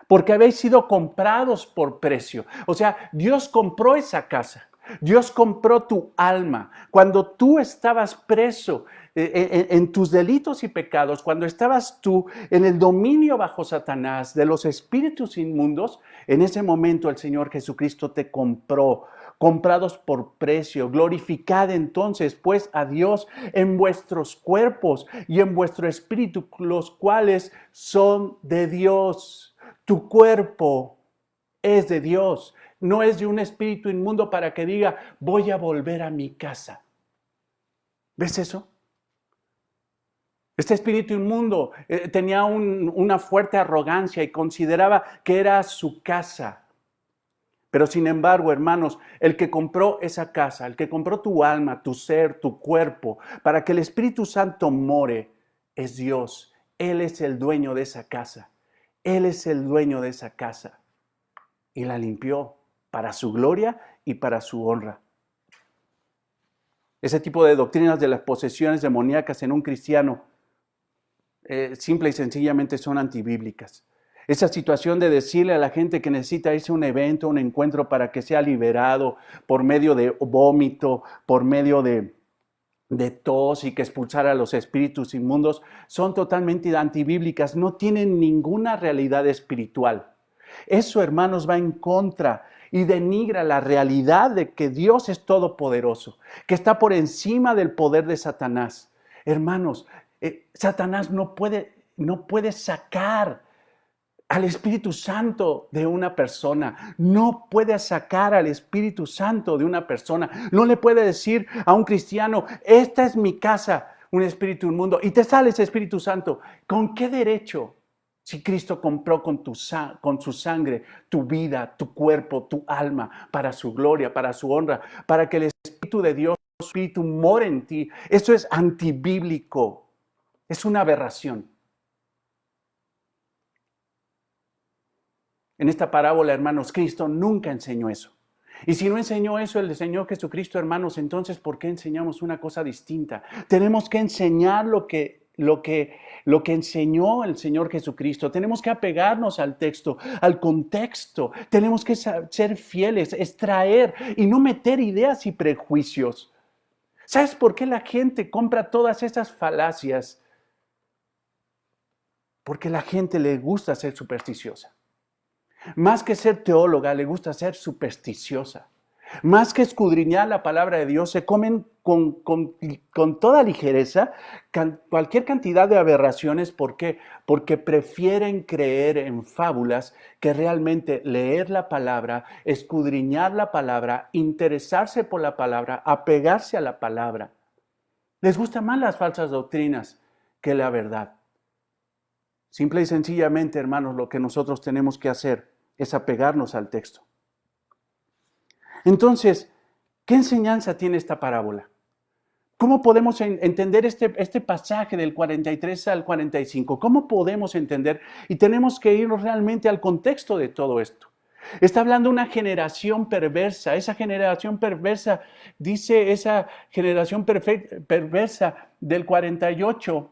porque habéis sido comprados por precio. O sea, Dios compró esa casa. Dios compró tu alma. Cuando tú estabas preso en tus delitos y pecados, cuando estabas tú en el dominio bajo Satanás de los espíritus inmundos, en ese momento el Señor Jesucristo te compró, comprados por precio. Glorificad entonces pues a Dios en vuestros cuerpos y en vuestro espíritu, los cuales son de Dios. Tu cuerpo es de Dios, no es de un espíritu inmundo para que diga, voy a volver a mi casa. ¿Ves eso? Este espíritu inmundo tenía una fuerte arrogancia y consideraba que era su casa. Pero sin embargo, hermanos, el que compró esa casa, el que compró tu alma, tu ser, tu cuerpo, para que el Espíritu Santo more, es Dios. Él es el dueño de esa casa. Él es el dueño de esa casa. Y la limpió para su gloria y para su honra. Ese tipo de doctrinas de las posesiones demoníacas en un cristiano simple y sencillamente son antibíblicas. Esa situación de decirle a la gente que necesita irse a un evento, un encuentro para que sea liberado por medio de vómito, por medio de tos y que expulsar a los espíritus inmundos, son totalmente antibíblicas, no tienen ninguna realidad espiritual. Eso, hermanos, va en contra y denigra la realidad de que Dios es todopoderoso, que está por encima del poder de Satanás. Hermanos, Satanás no puede sacar al Espíritu Santo de una persona. No puede sacar al Espíritu Santo de una persona. No le puede decir a un cristiano, esta es mi casa, un espíritu inmundo, y te sale ese Espíritu Santo. ¿Con qué derecho? Si Cristo compró con su sangre tu vida, tu cuerpo, tu alma, para su gloria, para su honra, para que el Espíritu de Dios, el Espíritu more en ti. Eso es antibíblico. Es una aberración. En esta parábola, hermanos, Cristo nunca enseñó eso. Y si no enseñó eso el Señor Jesucristo, hermanos, entonces ¿por qué enseñamos una cosa distinta? Tenemos que enseñar lo que enseñó el Señor Jesucristo. Tenemos que apegarnos al texto, al contexto. Tenemos que ser fieles, extraer y no meter ideas y prejuicios. ¿Sabes por qué la gente compra todas esas falacias? Porque a la gente le gusta ser supersticiosa. Más que ser teóloga, le gusta ser supersticiosa. Más que escudriñar la palabra de Dios, se comen con toda ligereza cualquier cantidad de aberraciones. ¿Por qué? Porque prefieren creer en fábulas que realmente leer la palabra, escudriñar la palabra, interesarse por la palabra, apegarse a la palabra. Les gustan más las falsas doctrinas que la verdad. Simple y sencillamente, hermanos, lo que nosotros tenemos que hacer es apegarnos al texto. Entonces, ¿qué enseñanza tiene esta parábola? ¿Cómo podemos entender este pasaje del 43 al 45? ¿Cómo podemos entender? Y tenemos que irnos realmente al contexto de todo esto. Está hablando de una generación perversa. Esa generación perversa, dice esa generación perversa del 48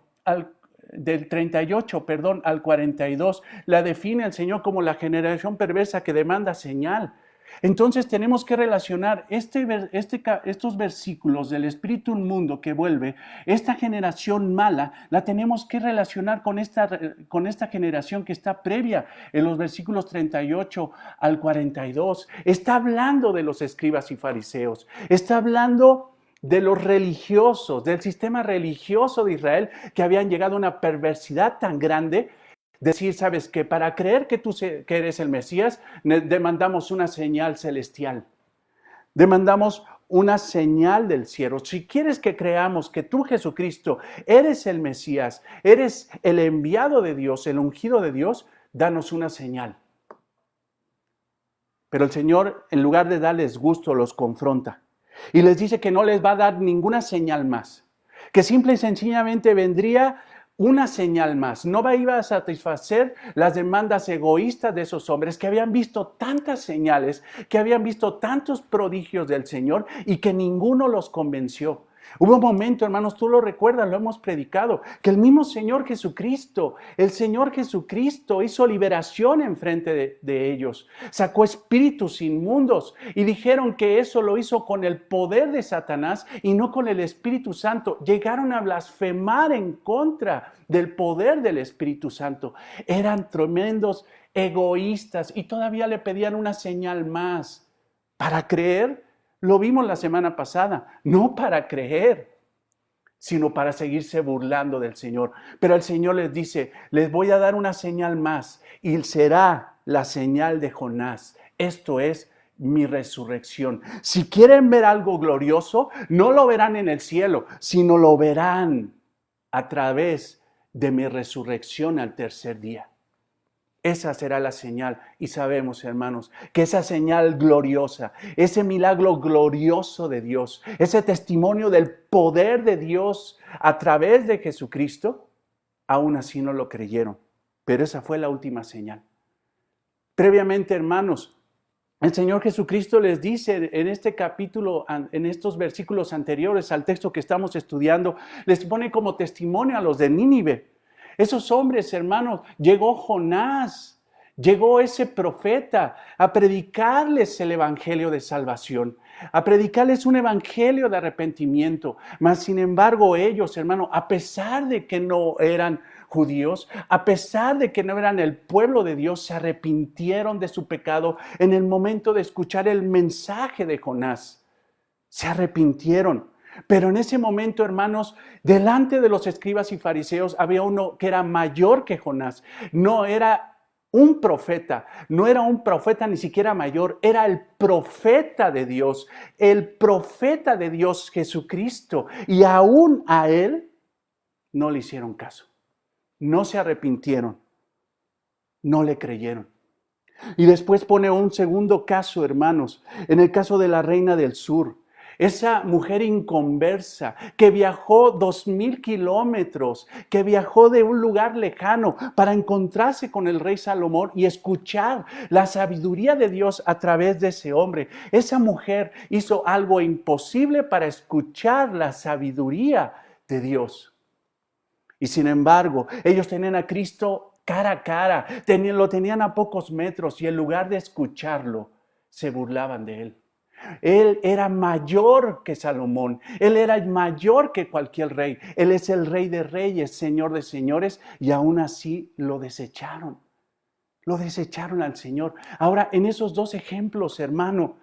del 38, al 42, la define el Señor como la generación perversa que demanda señal. Entonces tenemos que relacionar estos versículos del espíritu inmundo que vuelve, esta generación mala, la tenemos que relacionar con esta generación que está previa en los versículos 38 al 42. Está hablando de los escribas y fariseos, está hablando de los religiosos, del sistema religioso de Israel, que habían llegado a una perversidad tan grande, decir, ¿sabes qué? Para creer que que eres el Mesías, demandamos una señal celestial. Demandamos una señal del cielo. Si quieres que creamos que tú, Jesucristo, eres el Mesías, eres el enviado de Dios, el ungido de Dios, danos una señal. Pero el Señor, en lugar de darles gusto, los confronta. Y les dice que no les va a dar ninguna señal más, que simple y sencillamente vendría una señal más. No iba a satisfacer las demandas egoístas de esos hombres que habían visto tantas señales, que habían visto tantos prodigios del Señor y que ninguno los convenció. Hubo un momento, hermanos, tú lo recuerdas, lo hemos predicado, que el mismo Señor Jesucristo, el Señor Jesucristo hizo liberación en frente de ellos. Sacó espíritus inmundos y dijeron que eso lo hizo con el poder de Satanás y no con el Espíritu Santo. Llegaron a blasfemar en contra del poder del Espíritu Santo. Eran tremendos egoístas y todavía le pedían una señal más para creer. Lo vimos la semana pasada, no para creer, sino para seguirse burlando del Señor. Pero el Señor les dice, les voy a dar una señal más y será la señal de Jonás. Esto es mi resurrección. Si quieren ver algo glorioso, no lo verán en el cielo, sino lo verán a través de mi resurrección al tercer día. Esa será la señal. Y sabemos, hermanos, que esa señal gloriosa, ese milagro glorioso de Dios, ese testimonio del poder de Dios a través de Jesucristo, aún así no lo creyeron. Pero esa fue la última señal. Previamente, hermanos, el Señor Jesucristo les dice en este capítulo, en estos versículos anteriores al texto que estamos estudiando, les pone como testimonio a los de Nínive. Esos hombres, hermanos, llegó Jonás, llegó ese profeta a predicarles el evangelio de salvación, a predicarles un evangelio de arrepentimiento. Mas, sin embargo, ellos, hermanos, a pesar de que no eran judíos, a pesar de que no eran el pueblo de Dios, se arrepintieron de su pecado en el momento de escuchar el mensaje de Jonás. Se arrepintieron. Pero en ese momento, hermanos, delante de los escribas y fariseos había uno que era mayor que Jonás. No era un profeta, no era un profeta ni siquiera mayor, era el profeta de Dios Jesucristo. Y aún a él no le hicieron caso, no se arrepintieron, no le creyeron. Y después pone un segundo caso, hermanos, en el caso de la reina del sur. Esa mujer inconversa que viajó 2000 kilómetros, que viajó de un lugar lejano para encontrarse con el rey Salomón y escuchar la sabiduría de Dios a través de ese hombre. Esa mujer hizo algo imposible para escuchar la sabiduría de Dios. Y sin embargo, ellos tenían a Cristo cara a cara, lo tenían a pocos metros y en lugar de escucharlo, se burlaban de él. Él era mayor que Salomón, él era mayor que cualquier rey, él es el rey de reyes, señor de señores, y aún así lo desecharon al Señor. Ahora, en esos dos ejemplos, hermano,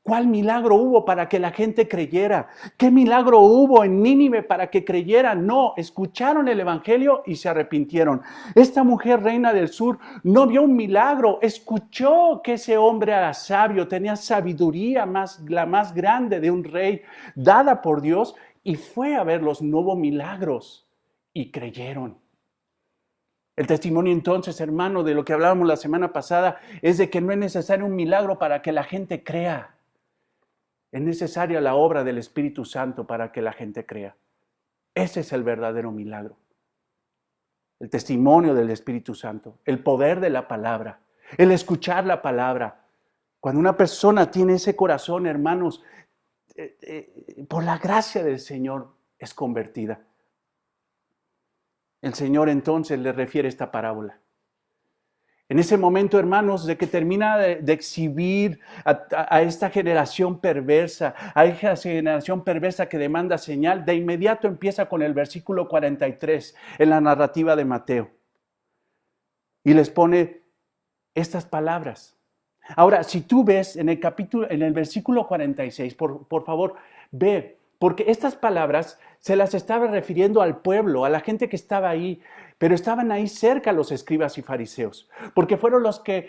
¿cuál milagro hubo para que la gente creyera? ¿Qué milagro hubo en Nínive para que creyeran? No, escucharon el evangelio y se arrepintieron. Esta mujer reina del sur no vio un milagro, escuchó que ese hombre era sabio, tenía sabiduría la más grande de un rey dada por Dios y fue a ver los nuevos milagros y creyeron. El testimonio entonces, hermano, de lo que hablábamos la semana pasada es de que no es necesario un milagro para que la gente crea. Es necesaria la obra del Espíritu Santo para que la gente crea. Ese es el verdadero milagro. El testimonio del Espíritu Santo, el poder de la palabra, el escuchar la palabra. Cuando una persona tiene ese corazón, hermanos, por la gracia del Señor es convertida. El Señor entonces le refiere esta parábola. En ese momento, hermanos, de que termina de exhibir a esta generación perversa, a esa generación perversa que demanda señal, de inmediato empieza con el versículo 43 en la narrativa de Mateo. Y les pone estas palabras. Ahora, si tú ves en el versículo 46, por favor, ve, porque estas palabras se las estaba refiriendo al pueblo, a la gente que estaba ahí, pero estaban ahí cerca los escribas y fariseos, porque fueron los que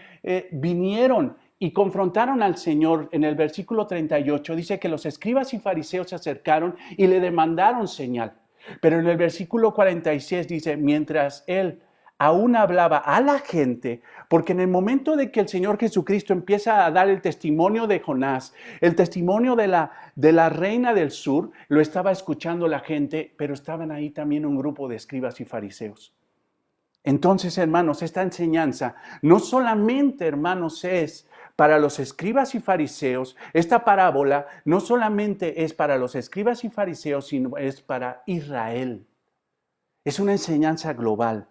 vinieron y confrontaron al Señor. En el versículo 38 dice que los escribas y fariseos se acercaron y le demandaron señal. Pero en el versículo 46 dice, mientras él aún hablaba a la gente, porque en el momento de que el Señor Jesucristo empieza a dar el testimonio de Jonás, el testimonio de la reina del sur, lo estaba escuchando la gente, pero estaban ahí también un grupo de escribas y fariseos. Entonces, hermanos, esta enseñanza no solamente, hermanos, es para los escribas y fariseos, esta parábola no solamente es para los escribas y fariseos, sino es para Israel. Es una enseñanza global.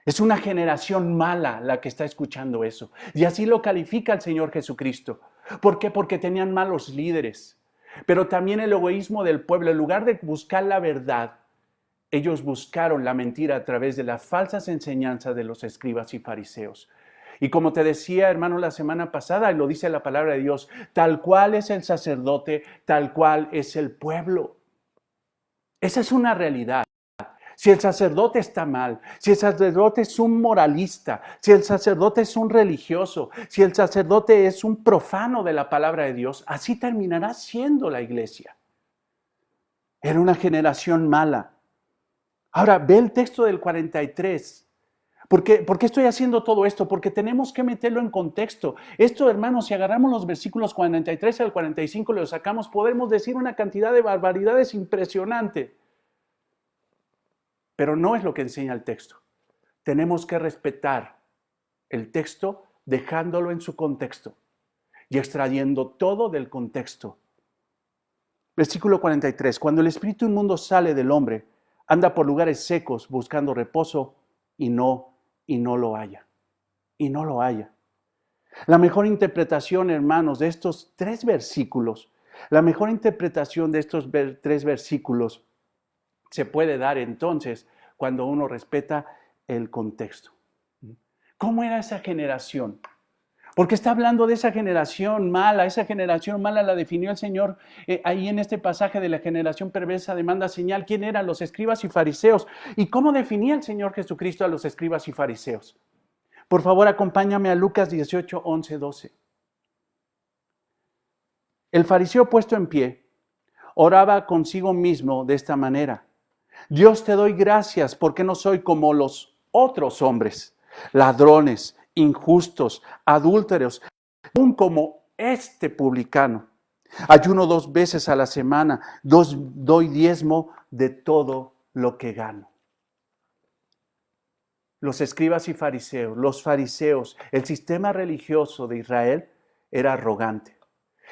Es una generación mala la que está escuchando eso. Y así lo califica el Señor Jesucristo. ¿Por qué? Porque tenían malos líderes. Pero también el egoísmo del pueblo, en lugar de buscar la verdad, ellos buscaron la mentira a través de las falsas enseñanzas de los escribas y fariseos. Y como te decía, hermano, la semana pasada, y lo dice la palabra de Dios, tal cual es el sacerdote, tal cual es el pueblo. Esa es una realidad. Si el sacerdote está mal, si el sacerdote es un moralista, si el sacerdote es un religioso, si el sacerdote es un profano de la palabra de Dios, así terminará siendo la iglesia. Era una generación mala. Ahora, ve el texto del 43. ¿Por qué estoy haciendo todo esto? Porque tenemos que meterlo en contexto. Esto, hermanos, si agarramos los versículos 43 al 45 y los sacamos, podemos decir una cantidad de barbaridades impresionante. Pero no es lo que enseña el texto. Tenemos que respetar el texto dejándolo en su contexto y extrayendo todo del contexto. Versículo 43. Cuando el espíritu inmundo sale del hombre, anda por lugares secos buscando reposo y no lo halla. Y no lo halla. La mejor interpretación, hermanos, de estos 3 versículos, la mejor interpretación de estos 3 versículos se puede dar entonces cuando uno respeta el contexto. ¿Cómo era esa generación? Porque está hablando de esa generación mala la definió el Señor ahí en este pasaje de la generación perversa demanda señal. ¿Quién eran los escribas y fariseos? ¿Y cómo definía el Señor Jesucristo a los escribas y fariseos? Por favor, acompáñame a Lucas 18, 11, 12. El fariseo puesto en pie oraba consigo mismo de esta manera: Dios, te doy gracias porque no soy como los otros hombres, ladrones, injustos, adúlteros, aún como este publicano. Ayuno 2 veces a la semana, doy diezmo de todo lo que gano. Los escribas y fariseos, los fariseos, el sistema religioso de Israel era arrogante.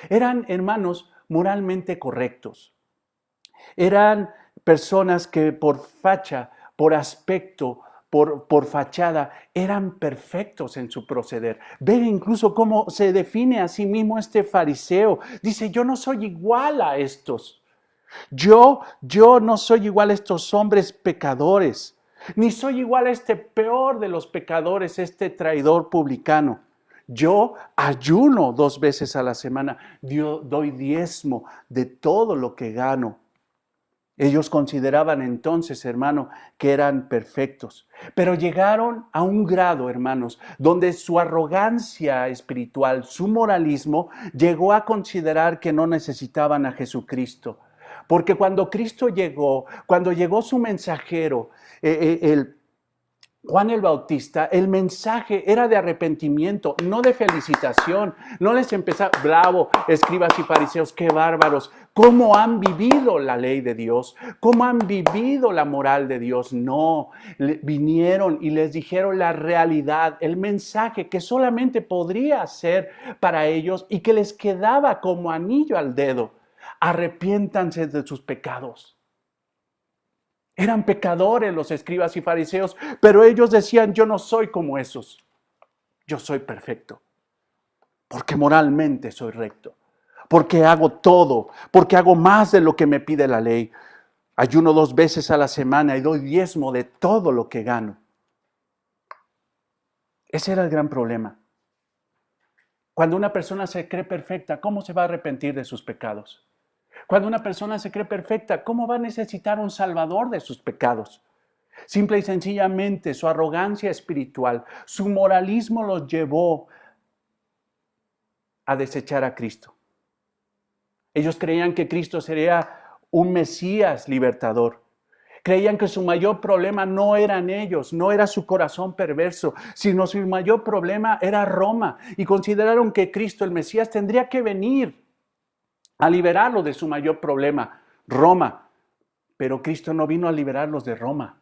Eran, hermanos, moralmente correctos. Eran personas que por facha, por aspecto, por fachada, eran perfectos en su proceder. Ven incluso cómo se define a sí mismo este fariseo. Dice: yo no soy igual a estos. Yo no soy igual a estos hombres pecadores, ni soy igual a este peor de los pecadores, este traidor publicano. Yo ayuno 2 veces a la semana, doy diezmo de todo lo que gano. Ellos consideraban entonces, hermano, que eran perfectos, pero llegaron a un grado, hermanos, donde su arrogancia espiritual, su moralismo, llegó a considerar que no necesitaban a Jesucristo. Porque cuando Cristo llegó, cuando llegó su mensajero, Juan el Bautista, el mensaje era de arrepentimiento, no de felicitación. No les empezaba: bravo, escribas y fariseos, qué bárbaros, cómo han vivido la ley de Dios, cómo han vivido la moral de Dios. No, vinieron y les dijeron la realidad, el mensaje que solamente podría ser para ellos y que les quedaba como anillo al dedo: arrepiéntanse de sus pecados. Eran pecadores los escribas y fariseos, pero ellos decían: yo no soy como esos, yo soy perfecto, porque moralmente soy recto, porque hago todo, porque hago más de lo que me pide la ley. Ayuno 2 veces a la semana y doy diezmo de todo lo que gano. Ese era el gran problema. Cuando una persona se cree perfecta, ¿cómo se va a arrepentir de sus pecados? Cuando una persona se cree perfecta, ¿cómo va a necesitar un salvador de sus pecados? Simple y sencillamente su arrogancia espiritual, su moralismo los llevó a desechar a Cristo. Ellos creían que Cristo sería un Mesías libertador. Creían que su mayor problema no eran ellos, no era su corazón perverso, sino su mayor problema era Roma. Y consideraron que Cristo, el Mesías, tendría que venir a liberarlos de su mayor problema, Roma. Pero Cristo no vino a liberarlos de Roma.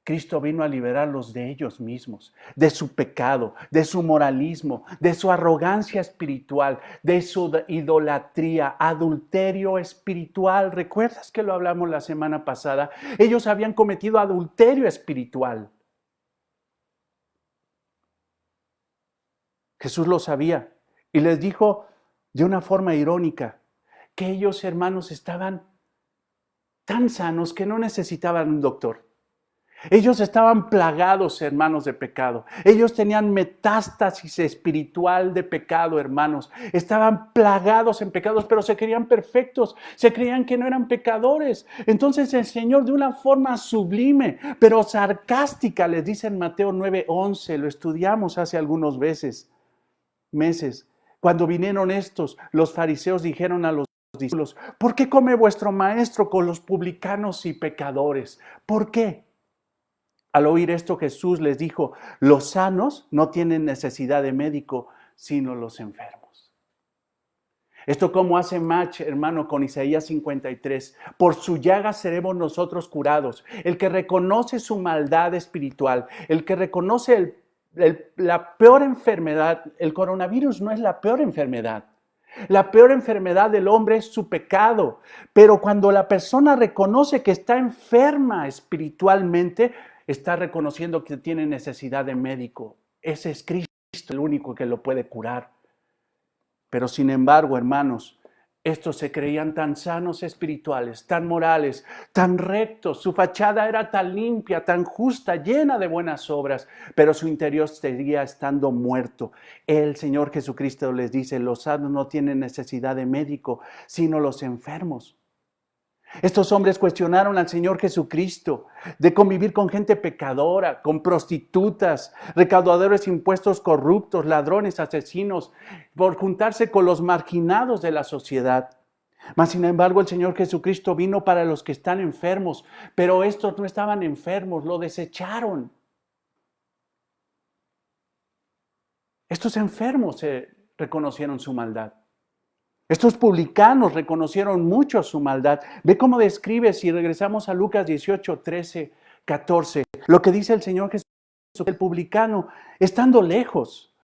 Cristo vino a liberarlos de ellos mismos, de su pecado, de su moralismo, de su arrogancia espiritual, de su idolatría, adulterio espiritual. ¿Recuerdas que lo hablamos la semana pasada? Ellos habían cometido adulterio espiritual. Jesús lo sabía y les dijo de una forma irónica que ellos, hermanos, estaban tan sanos que no necesitaban un doctor. Ellos estaban plagados, hermanos, de pecado. Ellos tenían metástasis espiritual de pecado, hermanos. Estaban plagados en pecados, pero se creían perfectos. Se creían que no eran pecadores. Entonces el Señor, de una forma sublime, pero sarcástica, les dice en Mateo 9:11, lo estudiamos hace algunos meses. Cuando vinieron estos, los fariseos dijeron a los discípulos: ¿por qué come vuestro maestro con los publicanos y pecadores? ¿Por qué? Al oír esto, Jesús les dijo: los sanos no tienen necesidad de médico, sino los enfermos. Esto como hace match, hermano, con Isaías 53. Por su llaga seremos nosotros curados. El que reconoce su maldad espiritual, el que reconoce la peor enfermedad, el coronavirus no es la peor enfermedad. La peor enfermedad del hombre es su pecado. Pero cuando la persona reconoce que está enferma espiritualmente, está reconociendo que tiene necesidad de médico. Ese es Cristo el único que lo puede curar. Pero sin embargo, hermanos, estos se creían tan sanos espirituales, tan morales, tan rectos. Su fachada era tan limpia, tan justa, llena de buenas obras, pero su interior seguía estando muerto. El Señor Jesucristo les dice: los sanos no tienen necesidad de médico, sino los enfermos. Estos hombres cuestionaron al Señor Jesucristo de convivir con gente pecadora, con prostitutas, recaudadores de impuestos corruptos, ladrones, asesinos, por juntarse con los marginados de la sociedad. Mas, sin embargo, el Señor Jesucristo vino para los que están enfermos, pero estos no estaban enfermos, lo desecharon. Estos enfermos reconocieron su maldad. Estos publicanos reconocieron mucho su maldad. Ve cómo describe, si regresamos a Lucas 18, 13, 14, lo que dice el Señor Jesús. El publicano, estando lejos,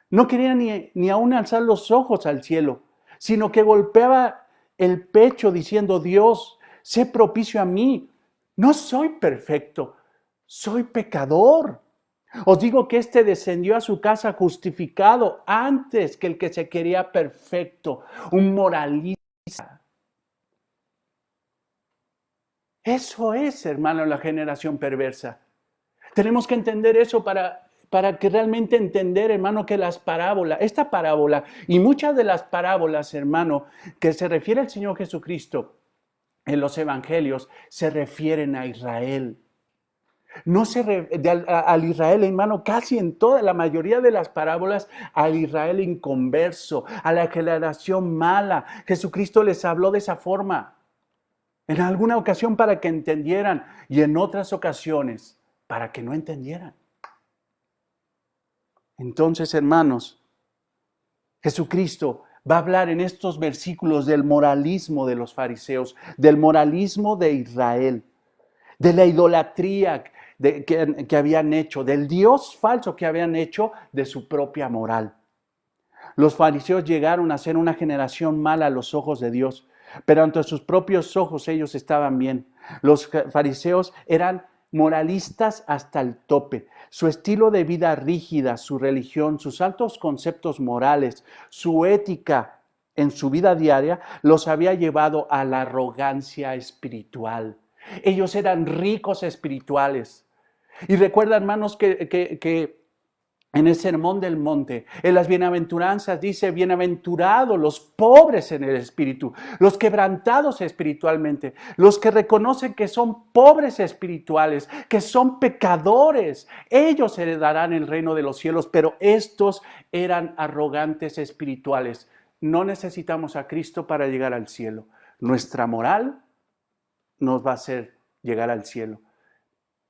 no quería ni aún alzar los ojos al cielo, sino que golpeaba el pecho diciendo: Dios, sé propicio a mí. No soy perfecto, soy pecador. Os digo que éste descendió a su casa justificado antes que el que se quería perfecto, un moralista. Eso es, hermano, la generación perversa. Tenemos que entender eso para que realmente entender, hermano, que esta parábola y muchas de las parábolas, hermano, que se refiere al Señor Jesucristo en los evangelios, se refieren a Israel. No al Israel, hermano, casi en toda la mayoría de las parábolas, al Israel inconverso, a la generación mala. Jesucristo les habló de esa forma. En alguna ocasión para que entendieran y en otras ocasiones para que no entendieran. Entonces, hermanos, Jesucristo va a hablar en estos versículos del moralismo de los fariseos, del moralismo de Israel, de la idolatría que habían hecho, del Dios falso que habían hecho de su propia moral. Los fariseos llegaron a ser una generación mala a los ojos de Dios, pero ante sus propios ojos ellos estaban bien. Los fariseos eran moralistas hasta el tope. Su estilo de vida rígida, su religión, sus altos conceptos morales, su ética en su vida diaria los había llevado a la arrogancia espiritual. Ellos eran ricos espirituales. Y recuerda, hermanos, que en el Sermón del Monte, en las bienaventuranzas dice: bienaventurados los pobres en el espíritu, los quebrantados espiritualmente, los que reconocen que son pobres espirituales, que son pecadores. Ellos heredarán el reino de los cielos, pero estos eran arrogantes espirituales. No necesitamos a Cristo para llegar al cielo. Nuestra moral nos va a hacer llegar al cielo.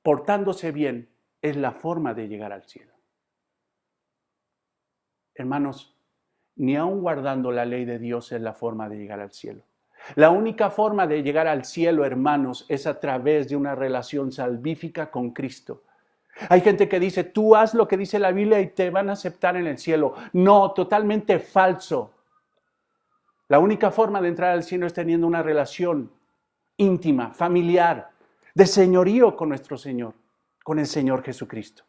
Portándose bien es la forma de llegar al cielo. Hermanos, ni aun guardando la ley de Dios es la forma de llegar al cielo. La única forma de llegar al cielo, hermanos, es a través de una relación salvífica con Cristo. Hay gente que dice, tú haz lo que dice la Biblia y te van a aceptar en el cielo. No, totalmente falso. La única forma de entrar al cielo es teniendo una relación íntima, familiar, de señorío con nuestro Señor, con el Señor Jesucristo.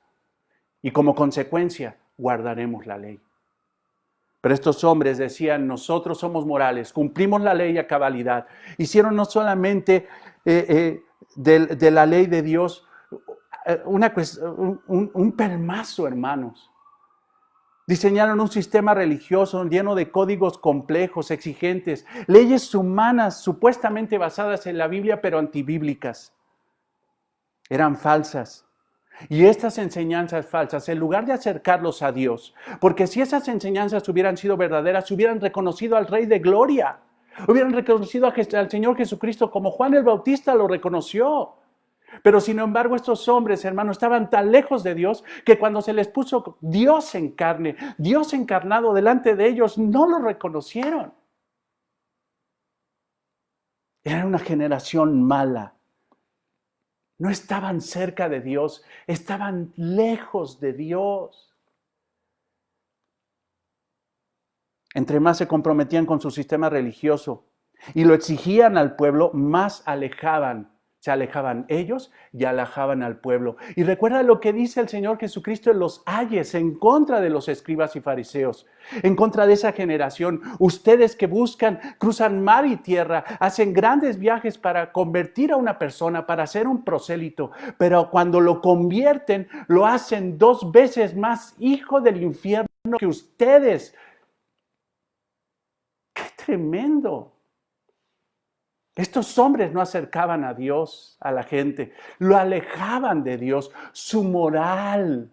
Y como consecuencia, guardaremos la ley. Pero estos hombres decían, nosotros somos morales, cumplimos la ley a cabalidad. Hicieron no solamente de la ley de Dios un pelmazo, hermanos. Diseñaron un sistema religioso lleno de códigos complejos, exigentes, leyes humanas supuestamente basadas en la Biblia, pero antibíblicas. Eran falsas. Y estas enseñanzas falsas, en lugar de acercarlos a Dios, porque si esas enseñanzas hubieran sido verdaderas, hubieran reconocido al Rey de Gloria, hubieran reconocido al Señor Jesucristo como Juan el Bautista lo reconoció. Pero sin embargo estos hombres, hermanos, estaban tan lejos de Dios que cuando se les puso Dios en carne, Dios encarnado delante de ellos, no lo reconocieron. Era una generación mala. No estaban cerca de Dios, estaban lejos de Dios. Entre más se comprometían con su sistema religioso y lo exigían al pueblo, más se alejaban ellos y alejaban al pueblo. Y recuerda lo que dice el Señor Jesucristo en los ayes, en contra de los escribas y fariseos, en contra de esa generación. Ustedes que cruzan mar y tierra, hacen grandes viajes para convertir a una persona, para hacer un prosélito, pero cuando lo convierten, lo hacen 2 veces más hijo del infierno que ustedes. ¡Qué tremendo! Estos hombres no acercaban a Dios, a la gente, lo alejaban de Dios, su moral.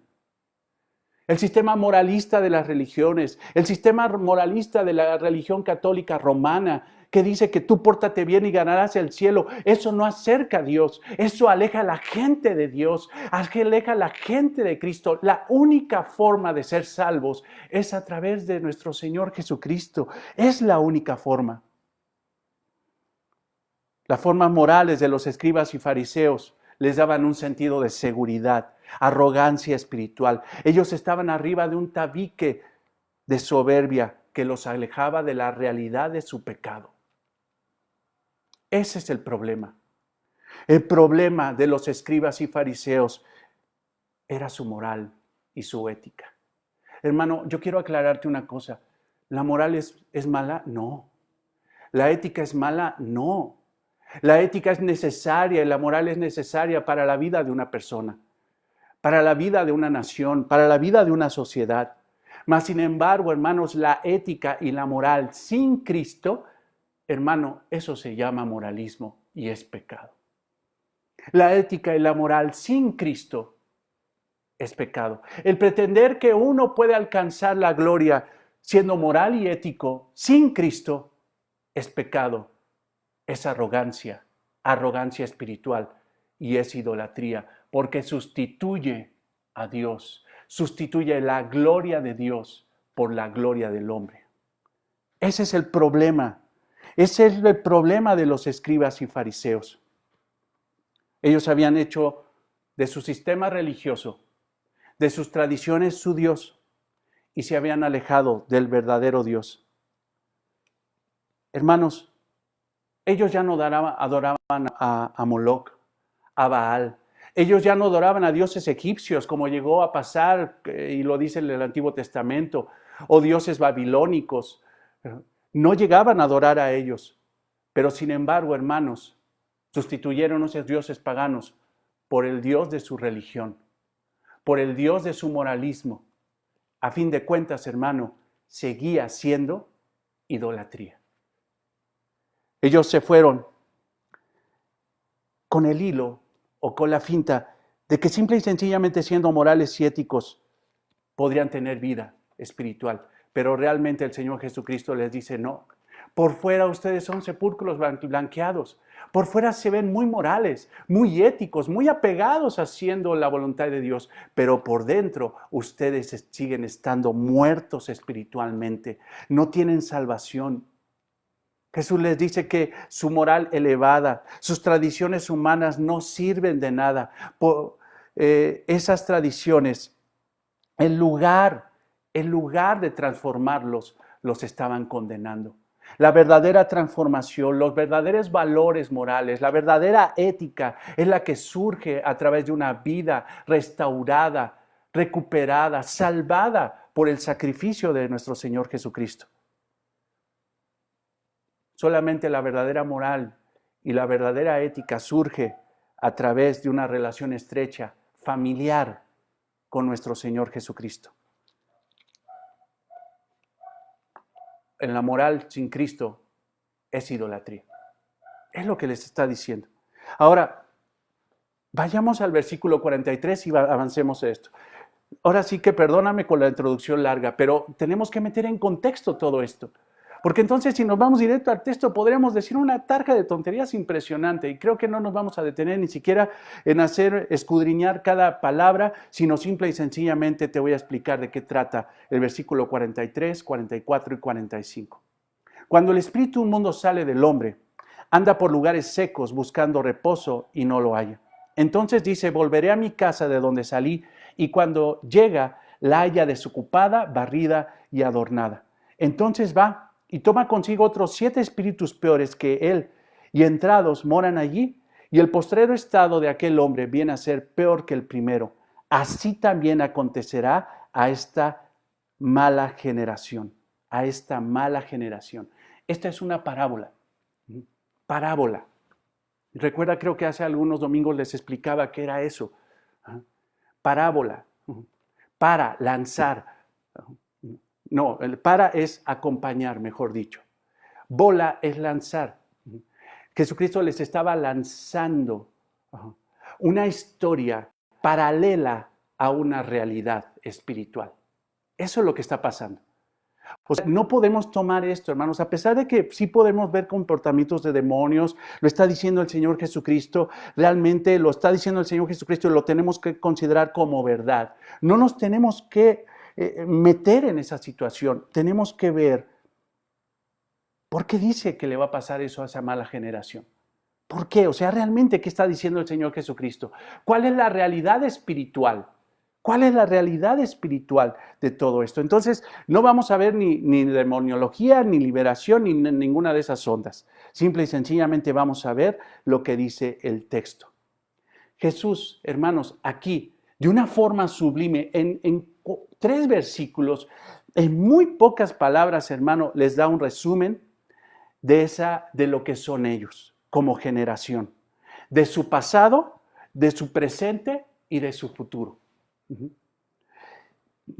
El sistema moralista de las religiones, el sistema moralista de la religión católica romana, que dice que tú pórtate bien y ganarás el cielo, eso no acerca a Dios, eso aleja a la gente de Dios, aleja a la gente de Cristo. La única forma de ser salvos es a través de nuestro Señor Jesucristo, es la única forma. Las formas morales de los escribas y fariseos les daban un sentido de seguridad, arrogancia espiritual. Ellos estaban arriba de un tabique de soberbia que los alejaba de la realidad de su pecado. Ese es el problema. El problema de los escribas y fariseos era su moral y su ética. Hermano, yo quiero aclararte una cosa. ¿La moral es mala? No. ¿La ética es mala? No. La ética es necesaria y la moral es necesaria para la vida de una persona, para la vida de una nación, para la vida de una sociedad. Mas, sin embargo, hermanos, la ética y la moral sin Cristo, hermano, eso se llama moralismo y es pecado. La ética y la moral sin Cristo es pecado. El pretender que uno puede alcanzar la gloria siendo moral y ético sin Cristo es pecado. Es arrogancia espiritual y es idolatría, porque sustituye a Dios, sustituye la gloria de Dios por la gloria del hombre. Ese es el problema de los escribas y fariseos. Ellos habían hecho de su sistema religioso, de sus tradiciones su Dios, y se habían alejado del verdadero Dios. Hermanos, ellos ya no adoraban a Moloc, a Baal. Ellos ya no adoraban a dioses egipcios, como llegó a pasar, y lo dice en el Antiguo Testamento, o dioses babilónicos. No llegaban a adorar a ellos. Pero sin embargo, hermanos, sustituyeron a esos dioses paganos por el Dios de su religión, por el Dios de su moralismo. A fin de cuentas, hermano, seguía siendo idolatría. Ellos se fueron con el hilo o con la finta de que simple y sencillamente siendo morales y éticos podrían tener vida espiritual. Pero realmente el Señor Jesucristo les dice no. Por fuera ustedes son sepulcros blanqueados. Por fuera se ven muy morales, muy éticos, muy apegados haciendo la voluntad de Dios. Pero por dentro ustedes siguen estando muertos espiritualmente. No tienen salvación. Jesús les dice que su moral elevada, sus tradiciones humanas no sirven de nada. Esas tradiciones, en lugar de transformarlos, los estaban condenando. La verdadera transformación, los verdaderos valores morales, la verdadera ética es la que surge a través de una vida restaurada, recuperada, salvada por el sacrificio de nuestro Señor Jesucristo. Solamente la verdadera moral y la verdadera ética surge a través de una relación estrecha, familiar, con nuestro Señor Jesucristo. En la moral sin Cristo es idolatría. Es lo que les está diciendo. Ahora, vayamos al versículo 43 y avancemos esto. Ahora sí que perdóname con la introducción larga, pero tenemos que meter en contexto todo esto. Porque entonces si nos vamos directo al texto podríamos decir una targa de tonterías impresionante y creo que no nos vamos a detener ni siquiera en hacer escudriñar cada palabra, sino simple y sencillamente te voy a explicar de qué trata el versículo 43, 44 y 45. Cuando el espíritu inmundo sale del hombre, anda por lugares secos buscando reposo y no lo halla. Entonces dice, volveré a mi casa de donde salí y cuando llega la halla desocupada, barrida y adornada. Entonces va y toma consigo otros 7 espíritus peores que él, y entrados moran allí, y el postrero estado de aquel hombre viene a ser peor que el primero. Así también acontecerá a esta mala generación, a esta mala generación. Esta es una parábola, parábola. Recuerda, creo que hace algunos domingos les explicaba qué era eso. Parábola, para, lanzar. No, el para es acompañar, mejor dicho. Bola es lanzar. Jesucristo les estaba lanzando una historia paralela a una realidad espiritual. Eso es lo que está pasando. O sea, no podemos tomar esto, hermanos, a pesar de que sí podemos ver comportamientos de demonios, lo está diciendo el Señor Jesucristo, realmente lo está diciendo el Señor Jesucristo y lo tenemos que considerar como verdad. No nos tenemos que meter en esa situación, tenemos que ver por qué dice que le va a pasar eso a esa mala generación. ¿Por qué? O sea, realmente, ¿qué está diciendo el Señor Jesucristo? ¿Cuál es la realidad espiritual? ¿Cuál es la realidad espiritual de todo esto? Entonces, no vamos a ver ni demoniología, ni liberación, ni ninguna de esas ondas. Simple y sencillamente vamos a ver lo que dice el texto. Jesús, hermanos, aquí, de una forma sublime, en 3 versículos, en muy pocas palabras, hermano, les da un resumen de lo que son ellos como generación, de su pasado, de su presente y de su futuro.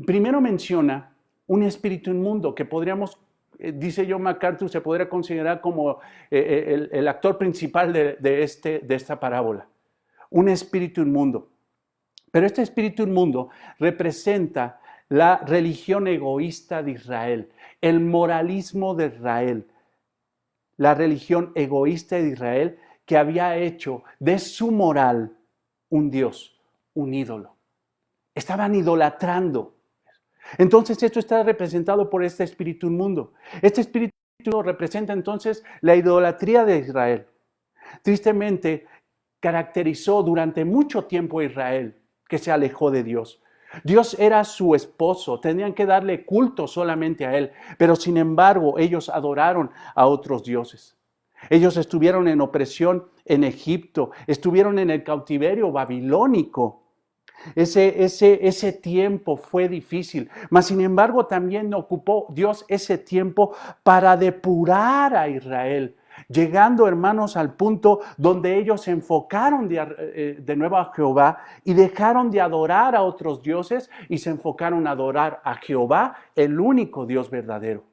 Primero menciona un espíritu inmundo que podríamos, dice John MacArthur, se podría considerar como el actor principal de esta parábola. Un espíritu inmundo. Pero este espíritu inmundo representa la religión egoísta de Israel, el moralismo de Israel, la religión egoísta de Israel que había hecho de su moral un Dios, un ídolo. Estaban idolatrando. Entonces esto está representado por este espíritu inmundo. Este espíritu representa entonces la idolatría de Israel. Tristemente, caracterizó durante mucho tiempo a Israel, que se alejó de Dios. Dios era su esposo, tenían que darle culto solamente a él, pero sin embargo ellos adoraron a otros dioses. Ellos estuvieron en opresión en Egipto, estuvieron en el cautiverio babilónico. Ese tiempo fue difícil, mas sin embargo también ocupó Dios ese tiempo para depurar a Israel, llegando, hermanos, al punto donde ellos se enfocaron de nuevo a Jehová y dejaron de adorar a otros dioses y se enfocaron a adorar a Jehová, el único Dios verdadero.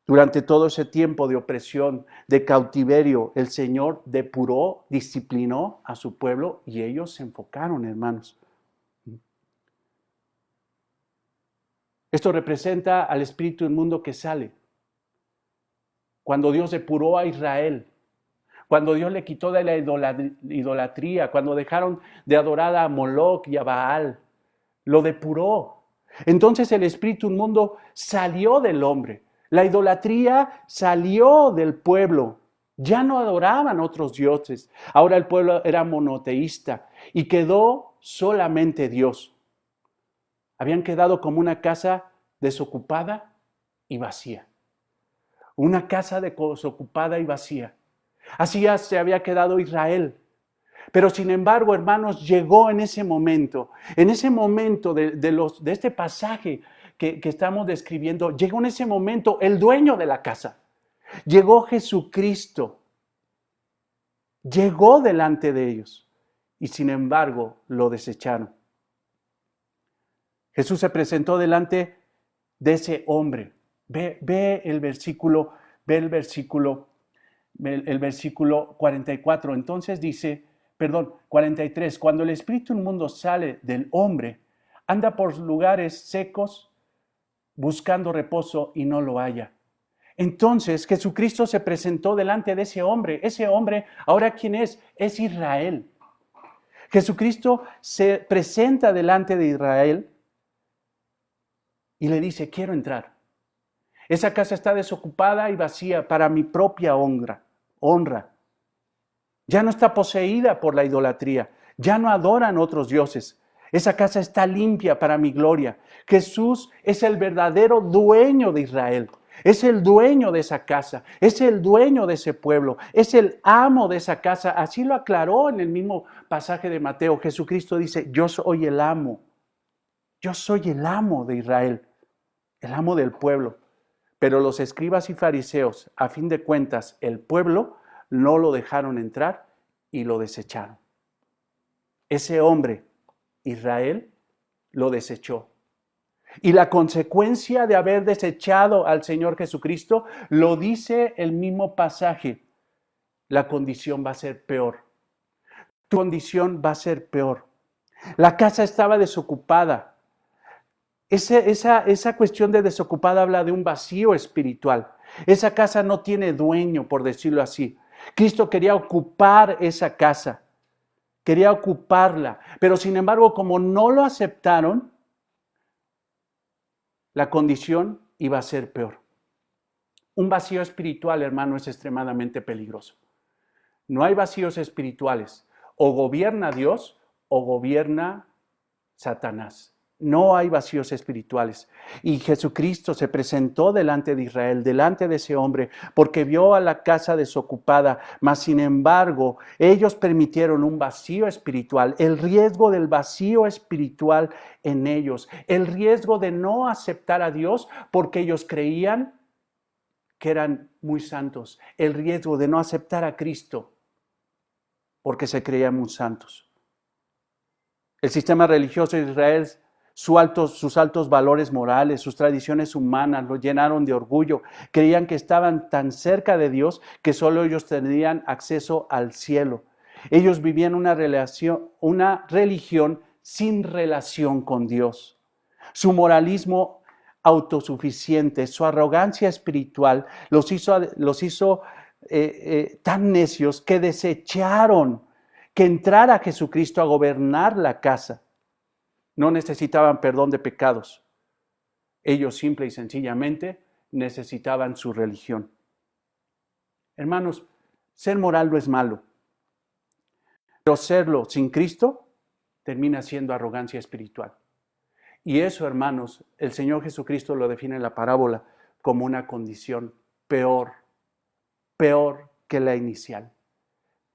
Durante todo ese tiempo de opresión, de cautiverio, el Señor depuró, disciplinó a su pueblo y ellos se enfocaron, hermanos. Esto representa al espíritu inmundo que sale. Cuando Dios depuró a Israel, cuando Dios le quitó de la idolatría, cuando dejaron de adorar a Moloc y a Baal, lo depuró. Entonces el espíritu inmundo salió del hombre. La idolatría salió del pueblo. Ya no adoraban otros dioses. Ahora el pueblo era monoteísta y quedó solamente Dios. Habían quedado como una casa desocupada y vacía. Una casa desocupada y vacía. Así ya se había quedado Israel. Pero sin embargo, hermanos, llegó en ese momento de este pasaje que estamos describiendo, llegó en ese momento el dueño de la casa. Llegó Jesucristo. Llegó delante de ellos y sin embargo lo desecharon. Jesús se presentó delante de ese hombre. Ve el versículo 44. Entonces dice, 43. Cuando el espíritu inmundo sale del hombre, anda por lugares secos buscando reposo y no lo halla. Entonces Jesucristo se presentó delante de ese hombre. Ese hombre, ahora ¿quién es? Es Israel. Jesucristo se presenta delante de Israel y le dice, quiero entrar. Esa casa está desocupada y vacía para mi propia honra. Ya no está poseída por la idolatría. Ya no adoran otros dioses. Esa casa está limpia para mi gloria. Jesús es el verdadero dueño de Israel. Es el dueño de esa casa, es el dueño de ese pueblo, es el amo de esa casa. Así lo aclaró en el mismo pasaje de Mateo. Jesucristo dice, yo soy el amo de Israel, el amo del pueblo. Pero los escribas y fariseos, a fin de cuentas, el pueblo no lo dejaron entrar y lo desecharon. Ese hombre, Israel, lo desechó. Y la consecuencia de haber desechado al Señor Jesucristo, lo dice el mismo pasaje. La condición va a ser peor. Tu condición va a ser peor. La casa estaba desocupada. Esa cuestión de desocupada habla de un vacío espiritual. Esa casa no tiene dueño, por decirlo así. Cristo quería ocupar esa casa. Quería ocuparla. Pero sin embargo, como no lo aceptaron, la condición iba a ser peor. Un vacío espiritual, hermano, es extremadamente peligroso. No hay vacíos espirituales. O gobierna Dios o gobierna Satanás. No hay vacíos espirituales. Y Jesucristo se presentó delante de Israel, delante de ese hombre, porque vio a la casa desocupada, mas sin embargo, ellos permitieron un vacío espiritual, el riesgo del vacío espiritual en ellos, el riesgo de no aceptar a Dios porque ellos creían que eran muy santos, el riesgo de no aceptar a Cristo porque se creían muy santos. El sistema religioso de Israel, sus altos valores morales, sus tradiciones humanas, los llenaron de orgullo. Creían que estaban tan cerca de Dios que solo ellos tendrían acceso al cielo. Ellos vivían una religión sin relación con Dios. Su moralismo autosuficiente, su arrogancia espiritual los hizo tan necios que desecharon que entrara Jesucristo a gobernar la casa. No necesitaban perdón de pecados. Ellos simple y sencillamente necesitaban su religión. Hermanos, ser moral no es malo, pero serlo sin Cristo termina siendo arrogancia espiritual. Y eso, hermanos, el Señor Jesucristo lo define en la parábola como una condición peor que la inicial.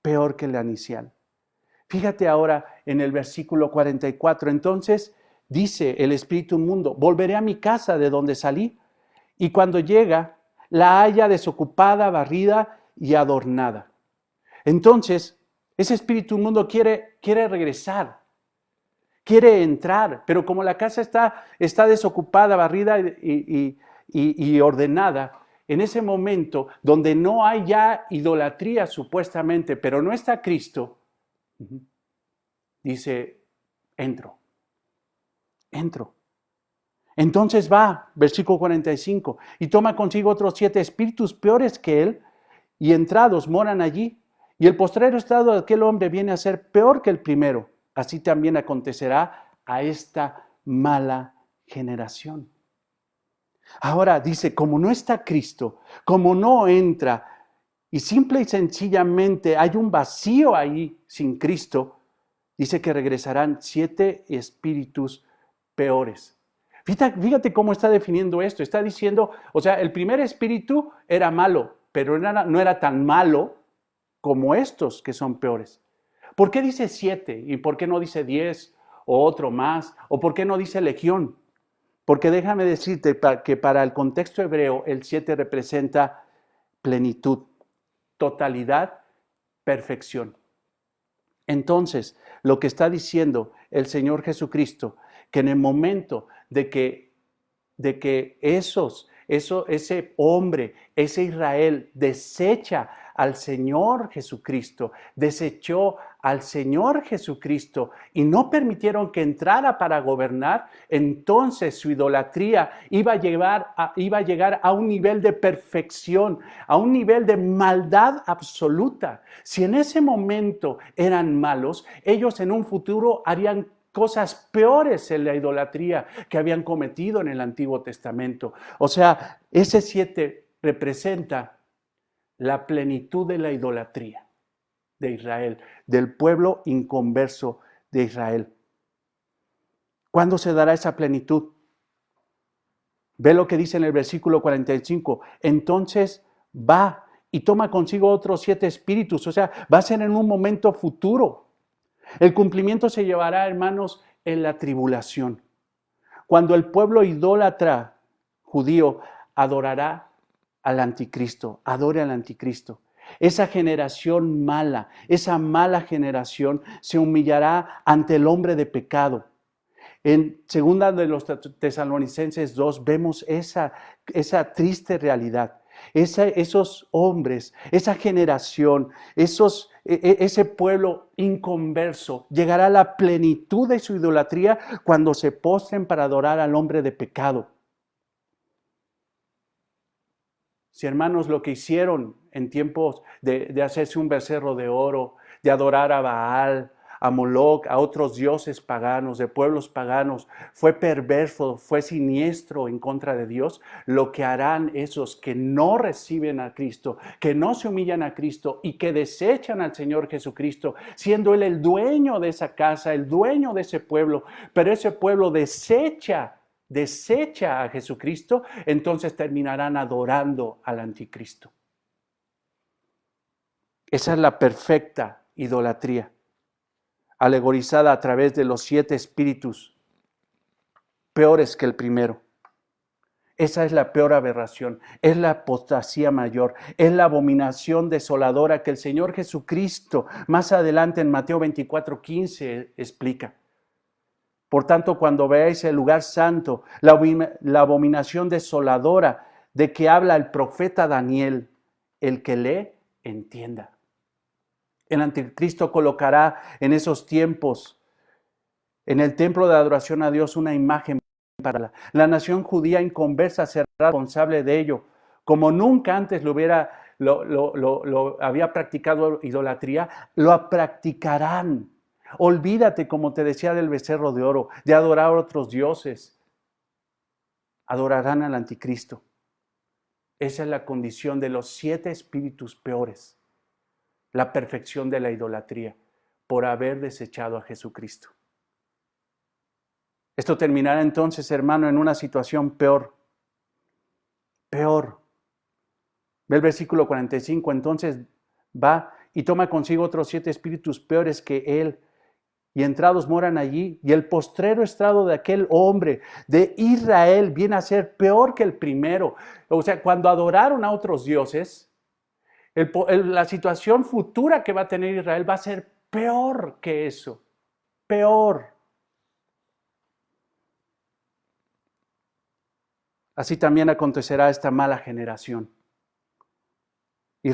Peor que la inicial. Fíjate ahora en el versículo 44. Entonces dice el espíritu inmundo, volveré a mi casa de donde salí, y cuando llega, la halla desocupada, barrida y adornada. Entonces, ese espíritu inmundo quiere regresar, quiere entrar, pero como la casa está desocupada, barrida y ordenada, en ese momento donde no hay ya idolatría supuestamente, pero no está Cristo, dice, entro. Entonces va, versículo 45, y toma consigo otros 7 espíritus peores que él, y entrados moran allí. Y el postrero estado de aquel hombre viene a ser peor que el primero. Así también acontecerá a esta mala generación. Ahora dice, como no está Cristo, como no entra, y simple y sencillamente hay un vacío ahí sin Cristo, dice que regresarán 7 espíritus peores. Fíjate cómo está definiendo esto. Está diciendo, o sea, el primer espíritu era malo, pero no era tan malo como estos que son peores. ¿Por qué dice 7? ¿Y por qué no dice 10 o otro más? ¿O por qué no dice legión? Porque déjame decirte que para el contexto hebreo el 7 representa plenitud, totalidad, perfección. Entonces, lo que está diciendo el Señor Jesucristo, que en el momento de que ese hombre, ese Israel desecha al Señor Jesucristo, desechó al Señor Jesucristo y no permitieron que entrara para gobernar, entonces su idolatría iba a llegar a un nivel de perfección, a un nivel de maldad absoluta. Si en ese momento eran malos, ellos en un futuro harían cosas peores en la idolatría que habían cometido en el Antiguo Testamento. O sea, ese 7 representa la plenitud de la idolatría de Israel, del pueblo inconverso de Israel. ¿Cuándo se dará esa plenitud? Ve lo que dice en el versículo 45. Entonces va y toma consigo otros 7 espíritus. O sea, va a ser en un momento futuro. El cumplimiento se llevará, hermanos, en la tribulación. Cuando el pueblo idólatra judío adorará al anticristo, adore al anticristo. Esa generación mala, esa mala generación se humillará ante el hombre de pecado. En segunda de los Tesalonicenses 2 vemos esa triste realidad. Esos hombres, esa generación, ese pueblo inconverso llegará a la plenitud de su idolatría cuando se postren para adorar al hombre de pecado. Si hermanos lo que hicieron en tiempos de hacerse un becerro de oro, de adorar a Baal, a Moloch, a otros dioses paganos, de pueblos paganos, fue perverso, fue siniestro en contra de Dios, lo que harán esos que no reciben a Cristo, que no se humillan a Cristo y que desechan al Señor Jesucristo, siendo Él el dueño de esa casa, el dueño de ese pueblo, pero ese pueblo desecha a Jesucristo, entonces terminarán adorando al anticristo. Esa es la perfecta idolatría, alegorizada a través de los 7 espíritus peores que el primero. Esa es la peor aberración, es la apostasía mayor, es la abominación desoladora que el Señor Jesucristo más adelante en Mateo 24:15 explica. Por tanto, cuando veáis el lugar santo, la abominación desoladora de que habla el profeta Daniel, el que lee, entienda. El anticristo colocará en esos tiempos, en el templo de adoración a Dios, una imagen para la nación judía inconversa será responsable de ello. Como nunca antes lo había practicado idolatría, lo practicarán. Olvídate, como te decía, del becerro de oro, de adorar a otros dioses. Adorarán al anticristo. Esa es la condición de los 7 espíritus peores. La perfección de la idolatría por haber desechado a Jesucristo. Esto terminará entonces, hermano, en una situación peor. Peor. Ve el versículo 45. Entonces va y toma consigo otros 7 espíritus peores que él, y entrados moran allí, y el postrero estrado de aquel hombre de Israel viene a ser peor que el primero. O sea, cuando adoraron a otros dioses, la situación futura que va a tener Israel va a ser peor que eso. Peor. Así también acontecerá a esta mala generación. El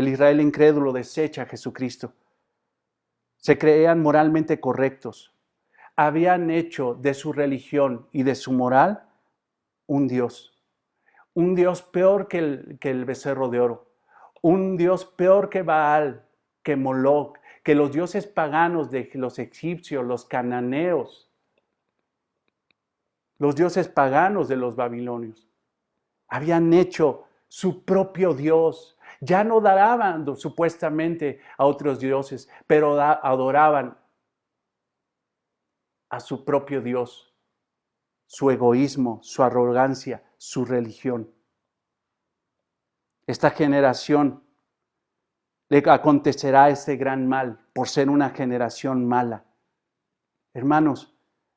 Israel incrédulo desecha a Jesucristo. Se creían moralmente correctos. Habían hecho de su religión y de su moral un Dios peor que el becerro de oro, un Dios peor que Baal, que Moloch, que los dioses paganos de los egipcios, los cananeos, los dioses paganos de los babilonios. Habían hecho su propio Dios. Ya no adoraban supuestamente a otros dioses, pero adoraban a su propio Dios, su egoísmo, su arrogancia, su religión. Esta generación le acontecerá ese gran mal por ser una generación mala. Hermanos,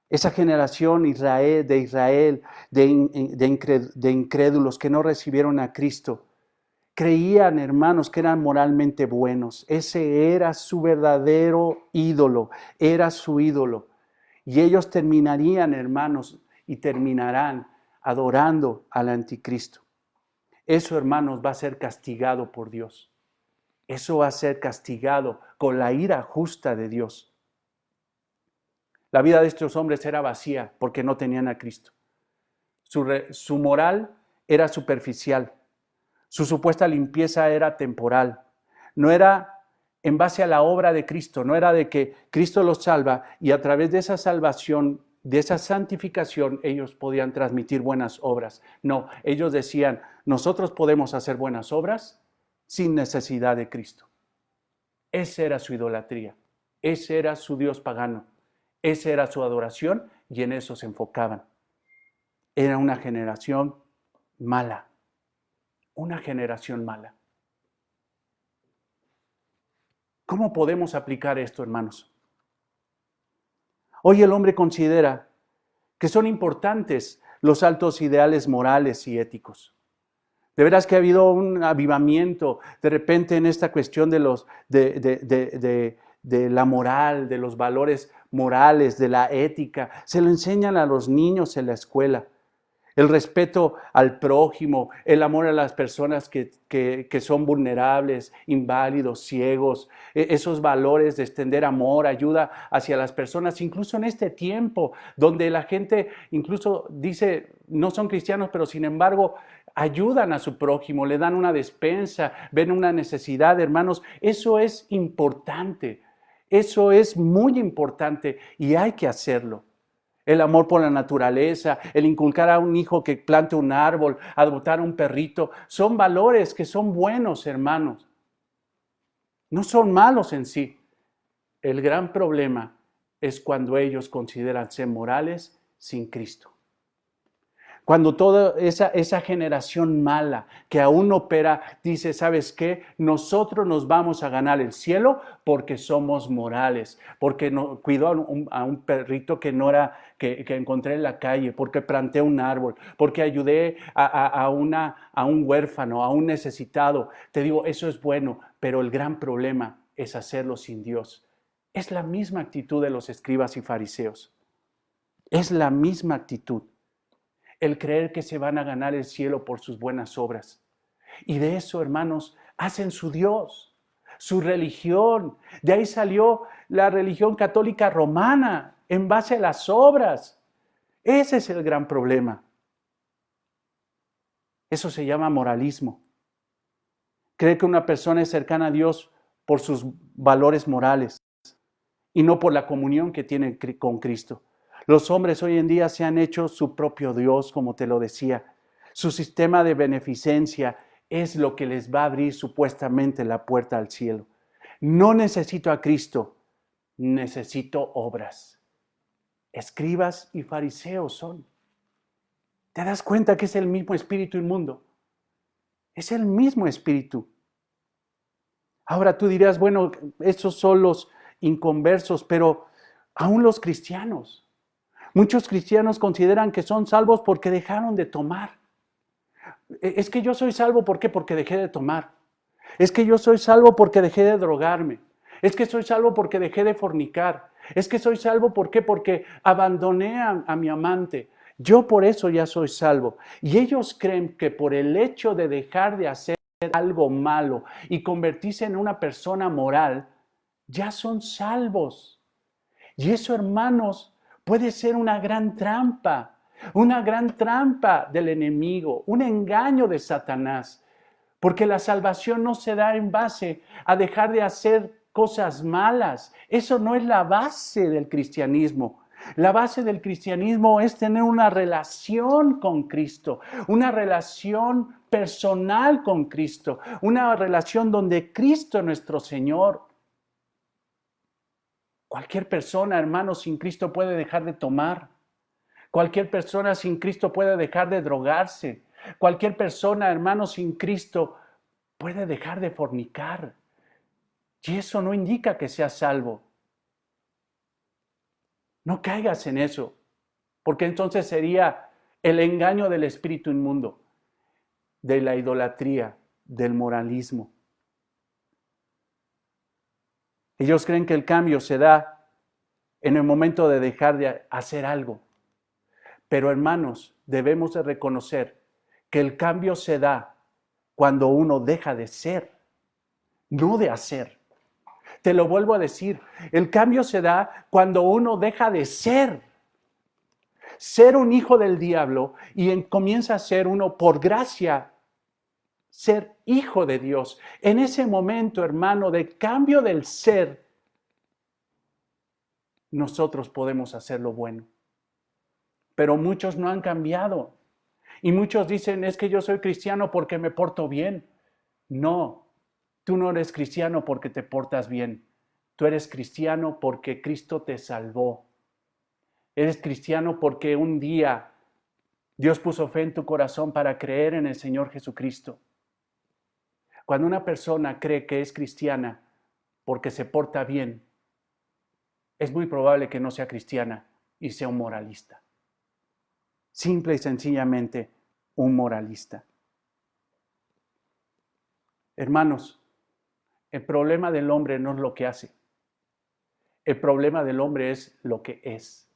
esa generación de incrédulos que no recibieron a Cristo, creían, hermanos, que eran moralmente buenos. Ese era su verdadero ídolo, era su ídolo. Y ellos terminarían, hermanos, y terminarán adorando al anticristo. Eso, hermanos, va a ser castigado por Dios. Eso va a ser castigado con la ira justa de Dios. La vida de estos hombres era vacía porque no tenían a Cristo. Su moral era superficial. Su supuesta limpieza era temporal. No era en base a la obra de Cristo, no era de que Cristo los salva y a través de esa salvación, de esa santificación, ellos podían transmitir buenas obras. No, ellos decían, nosotros podemos hacer buenas obras sin necesidad de Cristo. Esa era su idolatría, ese era su Dios pagano, esa era su adoración y en eso se enfocaban. Era una generación mala, una generación mala. ¿Cómo podemos aplicar esto, hermanos? Hoy el hombre considera que son importantes los altos ideales morales y éticos. De veras que ha habido un avivamiento de repente en esta cuestión de la moral, de los valores morales, de la ética. Se lo enseñan a los niños en la escuela. El respeto al prójimo, el amor a las personas que son vulnerables, inválidos, ciegos, esos valores de extender amor, ayuda hacia las personas, incluso en este tiempo donde la gente incluso dice, no son cristianos, pero sin embargo ayudan a su prójimo, le dan una despensa, ven una necesidad, hermanos, eso es importante, eso es muy importante y hay que hacerlo. El amor por la naturaleza, el inculcar a un hijo que plante un árbol, adoptar a un perrito, son valores que son buenos, hermanos. No son malos en sí. El gran problema es cuando ellos consideran ser morales sin Cristo. Cuando toda esa generación mala que aún opera dice, ¿sabes qué? Nosotros nos vamos a ganar el cielo porque somos morales, porque no, cuidó a un perrito que encontré en la calle, porque planté un árbol, porque ayudé a un huérfano, a un necesitado. Te digo, eso es bueno, pero el gran problema es hacerlo sin Dios. Es la misma actitud de los escribas y fariseos. Es la misma actitud. El creer que se van a ganar el cielo por sus buenas obras. Y de eso, hermanos, hacen su Dios, su religión. De ahí salió la religión católica romana, en base a las obras. Ese es el gran problema. Eso se llama moralismo. Cree que una persona es cercana a Dios por sus valores morales y no por la comunión que tiene con Cristo. Los hombres hoy en día se han hecho su propio Dios, como te lo decía. Su sistema de beneficencia es lo que les va a abrir supuestamente la puerta al cielo. No necesito a Cristo, necesito obras. Escribas y fariseos son. ¿Te das cuenta que es el mismo espíritu inmundo? Es el mismo espíritu. Ahora tú dirás, bueno, esos son los inconversos, pero aún los cristianos. Muchos cristianos consideran que son salvos porque dejaron de tomar. Es que yo soy salvo, ¿por qué? Porque dejé de tomar. Es que yo soy salvo porque dejé de drogarme. Es que soy salvo porque dejé de fornicar. Es que soy salvo, ¿por qué? Porque abandoné a mi amante. Yo por eso ya soy salvo. Y ellos creen que por el hecho de dejar de hacer algo malo y convertirse en una persona moral, ya son salvos. Y eso, hermanos, puede ser una gran trampa del enemigo, un engaño de Satanás, porque la salvación no se da en base a dejar de hacer cosas malas. Eso no es la base del cristianismo. La base del cristianismo es tener una relación con Cristo, una relación personal con Cristo, una relación donde Cristo es nuestro Señor. Cualquier persona, hermano, sin Cristo puede dejar de tomar. Cualquier persona sin Cristo puede dejar de drogarse. Cualquier persona, hermano, sin Cristo puede dejar de fornicar. Y eso no indica que seas salvo. No caigas en eso, porque entonces sería el engaño del espíritu inmundo, de la idolatría, del moralismo. Ellos creen que el cambio se da en el momento de dejar de hacer algo. Pero hermanos, debemos de reconocer que el cambio se da cuando uno deja de ser, no de hacer. Te lo vuelvo a decir, el cambio se da cuando uno deja de ser un hijo del diablo y comienza a ser uno por gracia, ser hijo de Dios. En ese momento, hermano, de cambio del ser, nosotros podemos hacer lo bueno. Pero muchos no han cambiado. Y muchos dicen, es que yo soy cristiano porque me porto bien. No, tú no eres cristiano porque te portas bien. Tú eres cristiano porque Cristo te salvó. Eres cristiano porque un día Dios puso fe en tu corazón para creer en el Señor Jesucristo. Cuando una persona cree que es cristiana porque se porta bien, es muy probable que no sea cristiana y sea un moralista. Simple y sencillamente un moralista. Hermanos, el problema del hombre no es lo que hace. El problema del hombre es lo que es.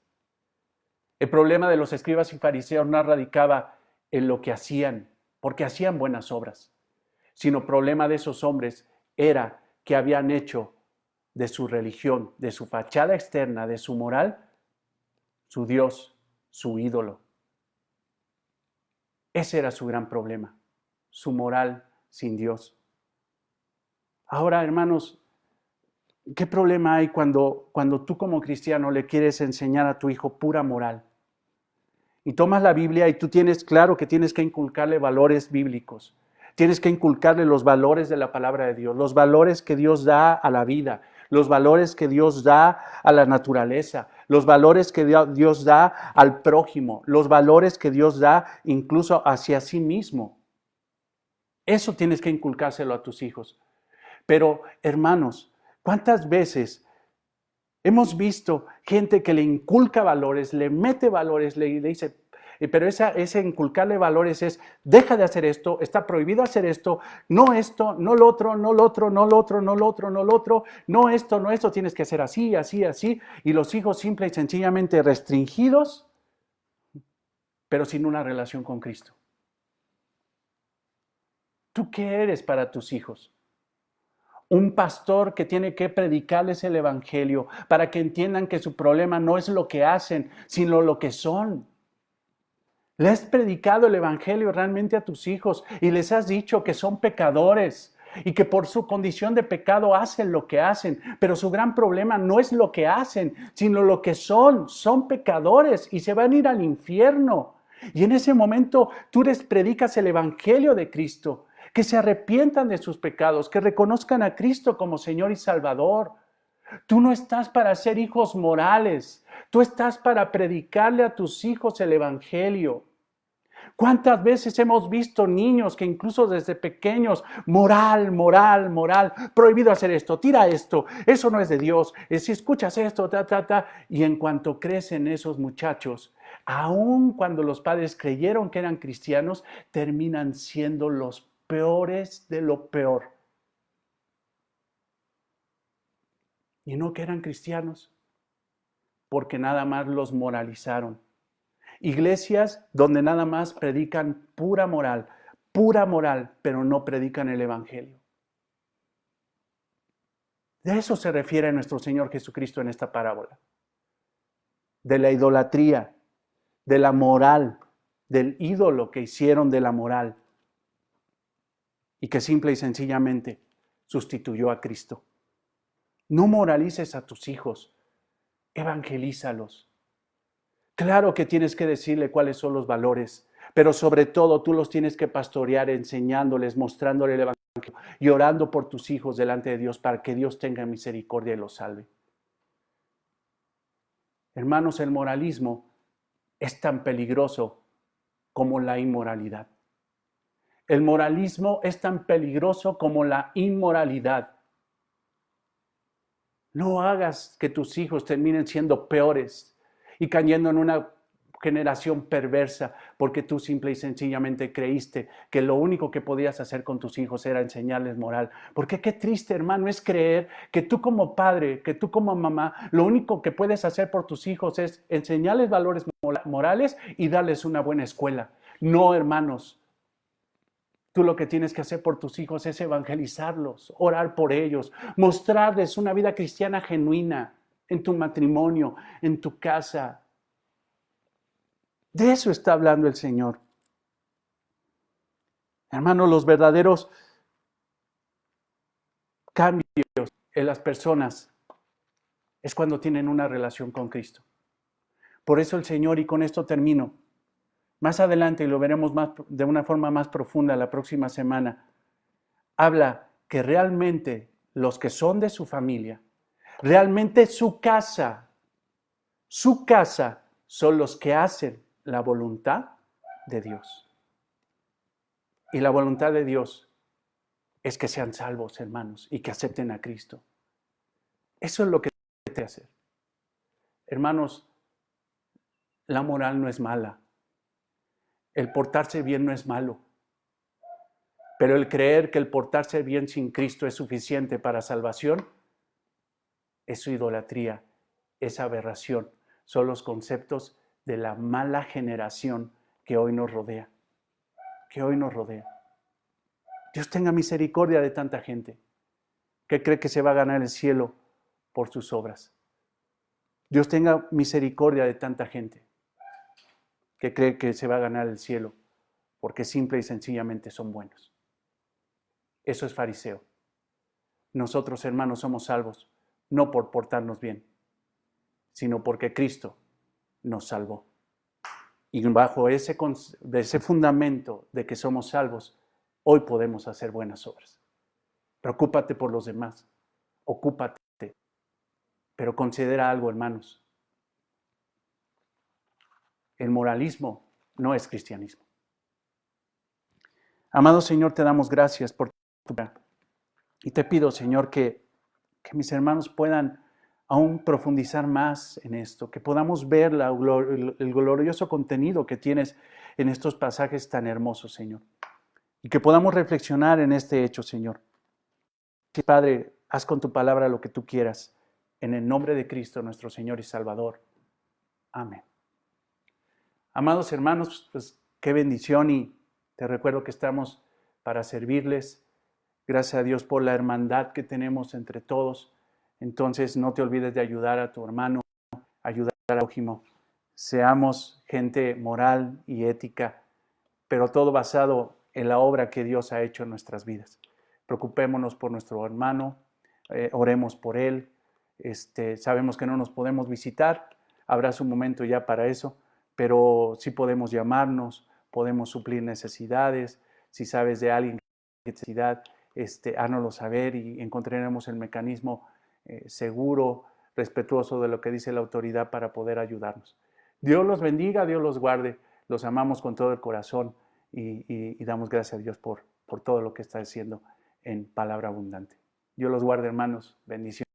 El problema de los escribas y fariseos no radicaba en lo que hacían, porque hacían buenas obras, sino el problema de esos hombres era que habían hecho de su religión, de su fachada externa, de su moral, su Dios, su ídolo. Ese era su gran problema, su moral sin Dios. Ahora, hermanos, ¿qué problema hay cuando tú como cristiano le quieres enseñar a tu hijo pura moral? Y tomas la Biblia y tú tienes claro que tienes que inculcarle valores bíblicos. Tienes que inculcarle los valores de la palabra de Dios, los valores que Dios da a la vida, los valores que Dios da a la naturaleza, los valores que Dios da al prójimo, los valores que Dios da incluso hacia sí mismo. Eso tienes que inculcárselo a tus hijos. Pero, hermanos, ¿cuántas veces hemos visto gente que le inculca valores, le mete valores, le dice, pero ese inculcarle valores es, deja de hacer esto, está prohibido hacer esto, no lo otro, no lo otro, no lo otro, no lo otro, no lo otro, no esto, tienes que hacer así, así, así, y los hijos simple y sencillamente restringidos, pero sin una relación con Cristo. ¿Tú qué eres para tus hijos? Un pastor que tiene que predicarles el evangelio para que entiendan que su problema no es lo que hacen, sino lo que son. ¿Le has predicado el evangelio realmente a tus hijos y les has dicho que son pecadores y que por su condición de pecado hacen lo que hacen? Pero su gran problema no es lo que hacen, sino lo que son. Son pecadores y se van a ir al infierno. Y en ese momento tú les predicas el evangelio de Cristo, que se arrepientan de sus pecados, que reconozcan a Cristo como Señor y Salvador. Tú no estás para ser hijos morales, tú estás para predicarle a tus hijos el evangelio. ¿Cuántas veces hemos visto niños que incluso desde pequeños, moral, prohibido hacer esto, tira esto, eso no es de Dios, si escuchas esto, y en cuanto crecen esos muchachos, aun cuando los padres creyeron que eran cristianos, terminan siendo los peores de lo peor. Y no que eran cristianos, porque nada más los moralizaron. Iglesias donde nada más predican pura moral, pero no predican el evangelio. De eso se refiere nuestro Señor Jesucristo en esta parábola. De la idolatría, de la moral, del ídolo que hicieron de la moral y que simple y sencillamente sustituyó a Cristo. No moralices a tus hijos, evangelízalos. Claro que tienes que decirle cuáles son los valores, pero sobre todo tú los tienes que pastorear enseñándoles, mostrándoles el Evangelio y orando por tus hijos delante de Dios para que Dios tenga misericordia y los salve. Hermanos, el moralismo es tan peligroso como la inmoralidad. El moralismo es tan peligroso como la inmoralidad. No hagas que tus hijos terminen siendo peores y cayendo en una generación perversa porque tú simple y sencillamente creíste que lo único que podías hacer con tus hijos era enseñarles moral. Porque qué triste, hermano, es creer que tú como padre, que tú como mamá, lo único que puedes hacer por tus hijos es enseñarles valores morales y darles una buena escuela. No, hermanos. Tú lo que tienes que hacer por tus hijos es evangelizarlos, orar por ellos, mostrarles una vida cristiana genuina en tu matrimonio, en tu casa. De eso está hablando el Señor. Hermanos, los verdaderos cambios en las personas es cuando tienen una relación con Cristo. Por eso el Señor, y con esto termino, más adelante, y lo veremos más, de una forma más profunda la próxima semana, habla que realmente los que son de su familia, realmente su casa son los que hacen la voluntad de Dios. Y la voluntad de Dios es que sean salvos, hermanos, y que acepten a Cristo. Eso es lo que tiene que hacer. Hermanos, la moral no es mala. El portarse bien no es malo. Pero el creer que el portarse bien sin Cristo es suficiente para salvación es su idolatría, es aberración. Son los conceptos de la mala generación que hoy nos rodea. Que hoy nos rodea. Dios tenga misericordia de tanta gente que cree que se va a ganar el cielo por sus obras. Dios tenga misericordia de tanta gente que cree que se va a ganar el cielo porque simple y sencillamente son buenos. Eso es fariseo. Nosotros, hermanos, somos salvos no por portarnos bien, sino porque Cristo nos salvó. Y bajo ese fundamento de que somos salvos, hoy podemos hacer buenas obras. Preocúpate por los demás, ocúpate, pero considera algo, hermanos. El moralismo no es cristianismo. Amado Señor, te damos gracias por tu palabra. Y te pido, Señor, que mis hermanos puedan aún profundizar más en esto, que podamos ver el glorioso contenido que tienes en estos pasajes tan hermosos, Señor. Y que podamos reflexionar en este hecho, Señor. Sí, Padre, haz con tu palabra lo que tú quieras. En el nombre de Cristo, nuestro Señor y Salvador. Amén. Amados hermanos, pues qué bendición, y te recuerdo que estamos para servirles. Gracias a Dios por la hermandad que tenemos entre todos. Entonces no te olvides de ayudar a tu hermano, ayudar al prójimo. Seamos gente moral y ética, pero todo basado en la obra que Dios ha hecho en nuestras vidas. Preocupémonos por nuestro hermano, oremos por él. Sabemos que no nos podemos visitar, habrá su momento ya para eso, pero sí podemos llamarnos, podemos suplir necesidades. Si sabes de alguien que necesidad, hánoslo saber y encontraremos el mecanismo seguro, respetuoso de lo que dice la autoridad para poder ayudarnos. Dios los bendiga, Dios los guarde, los amamos con todo el corazón y damos gracias a Dios por todo lo que está haciendo en Palabra Abundante. Dios los guarde, hermanos, bendiciones.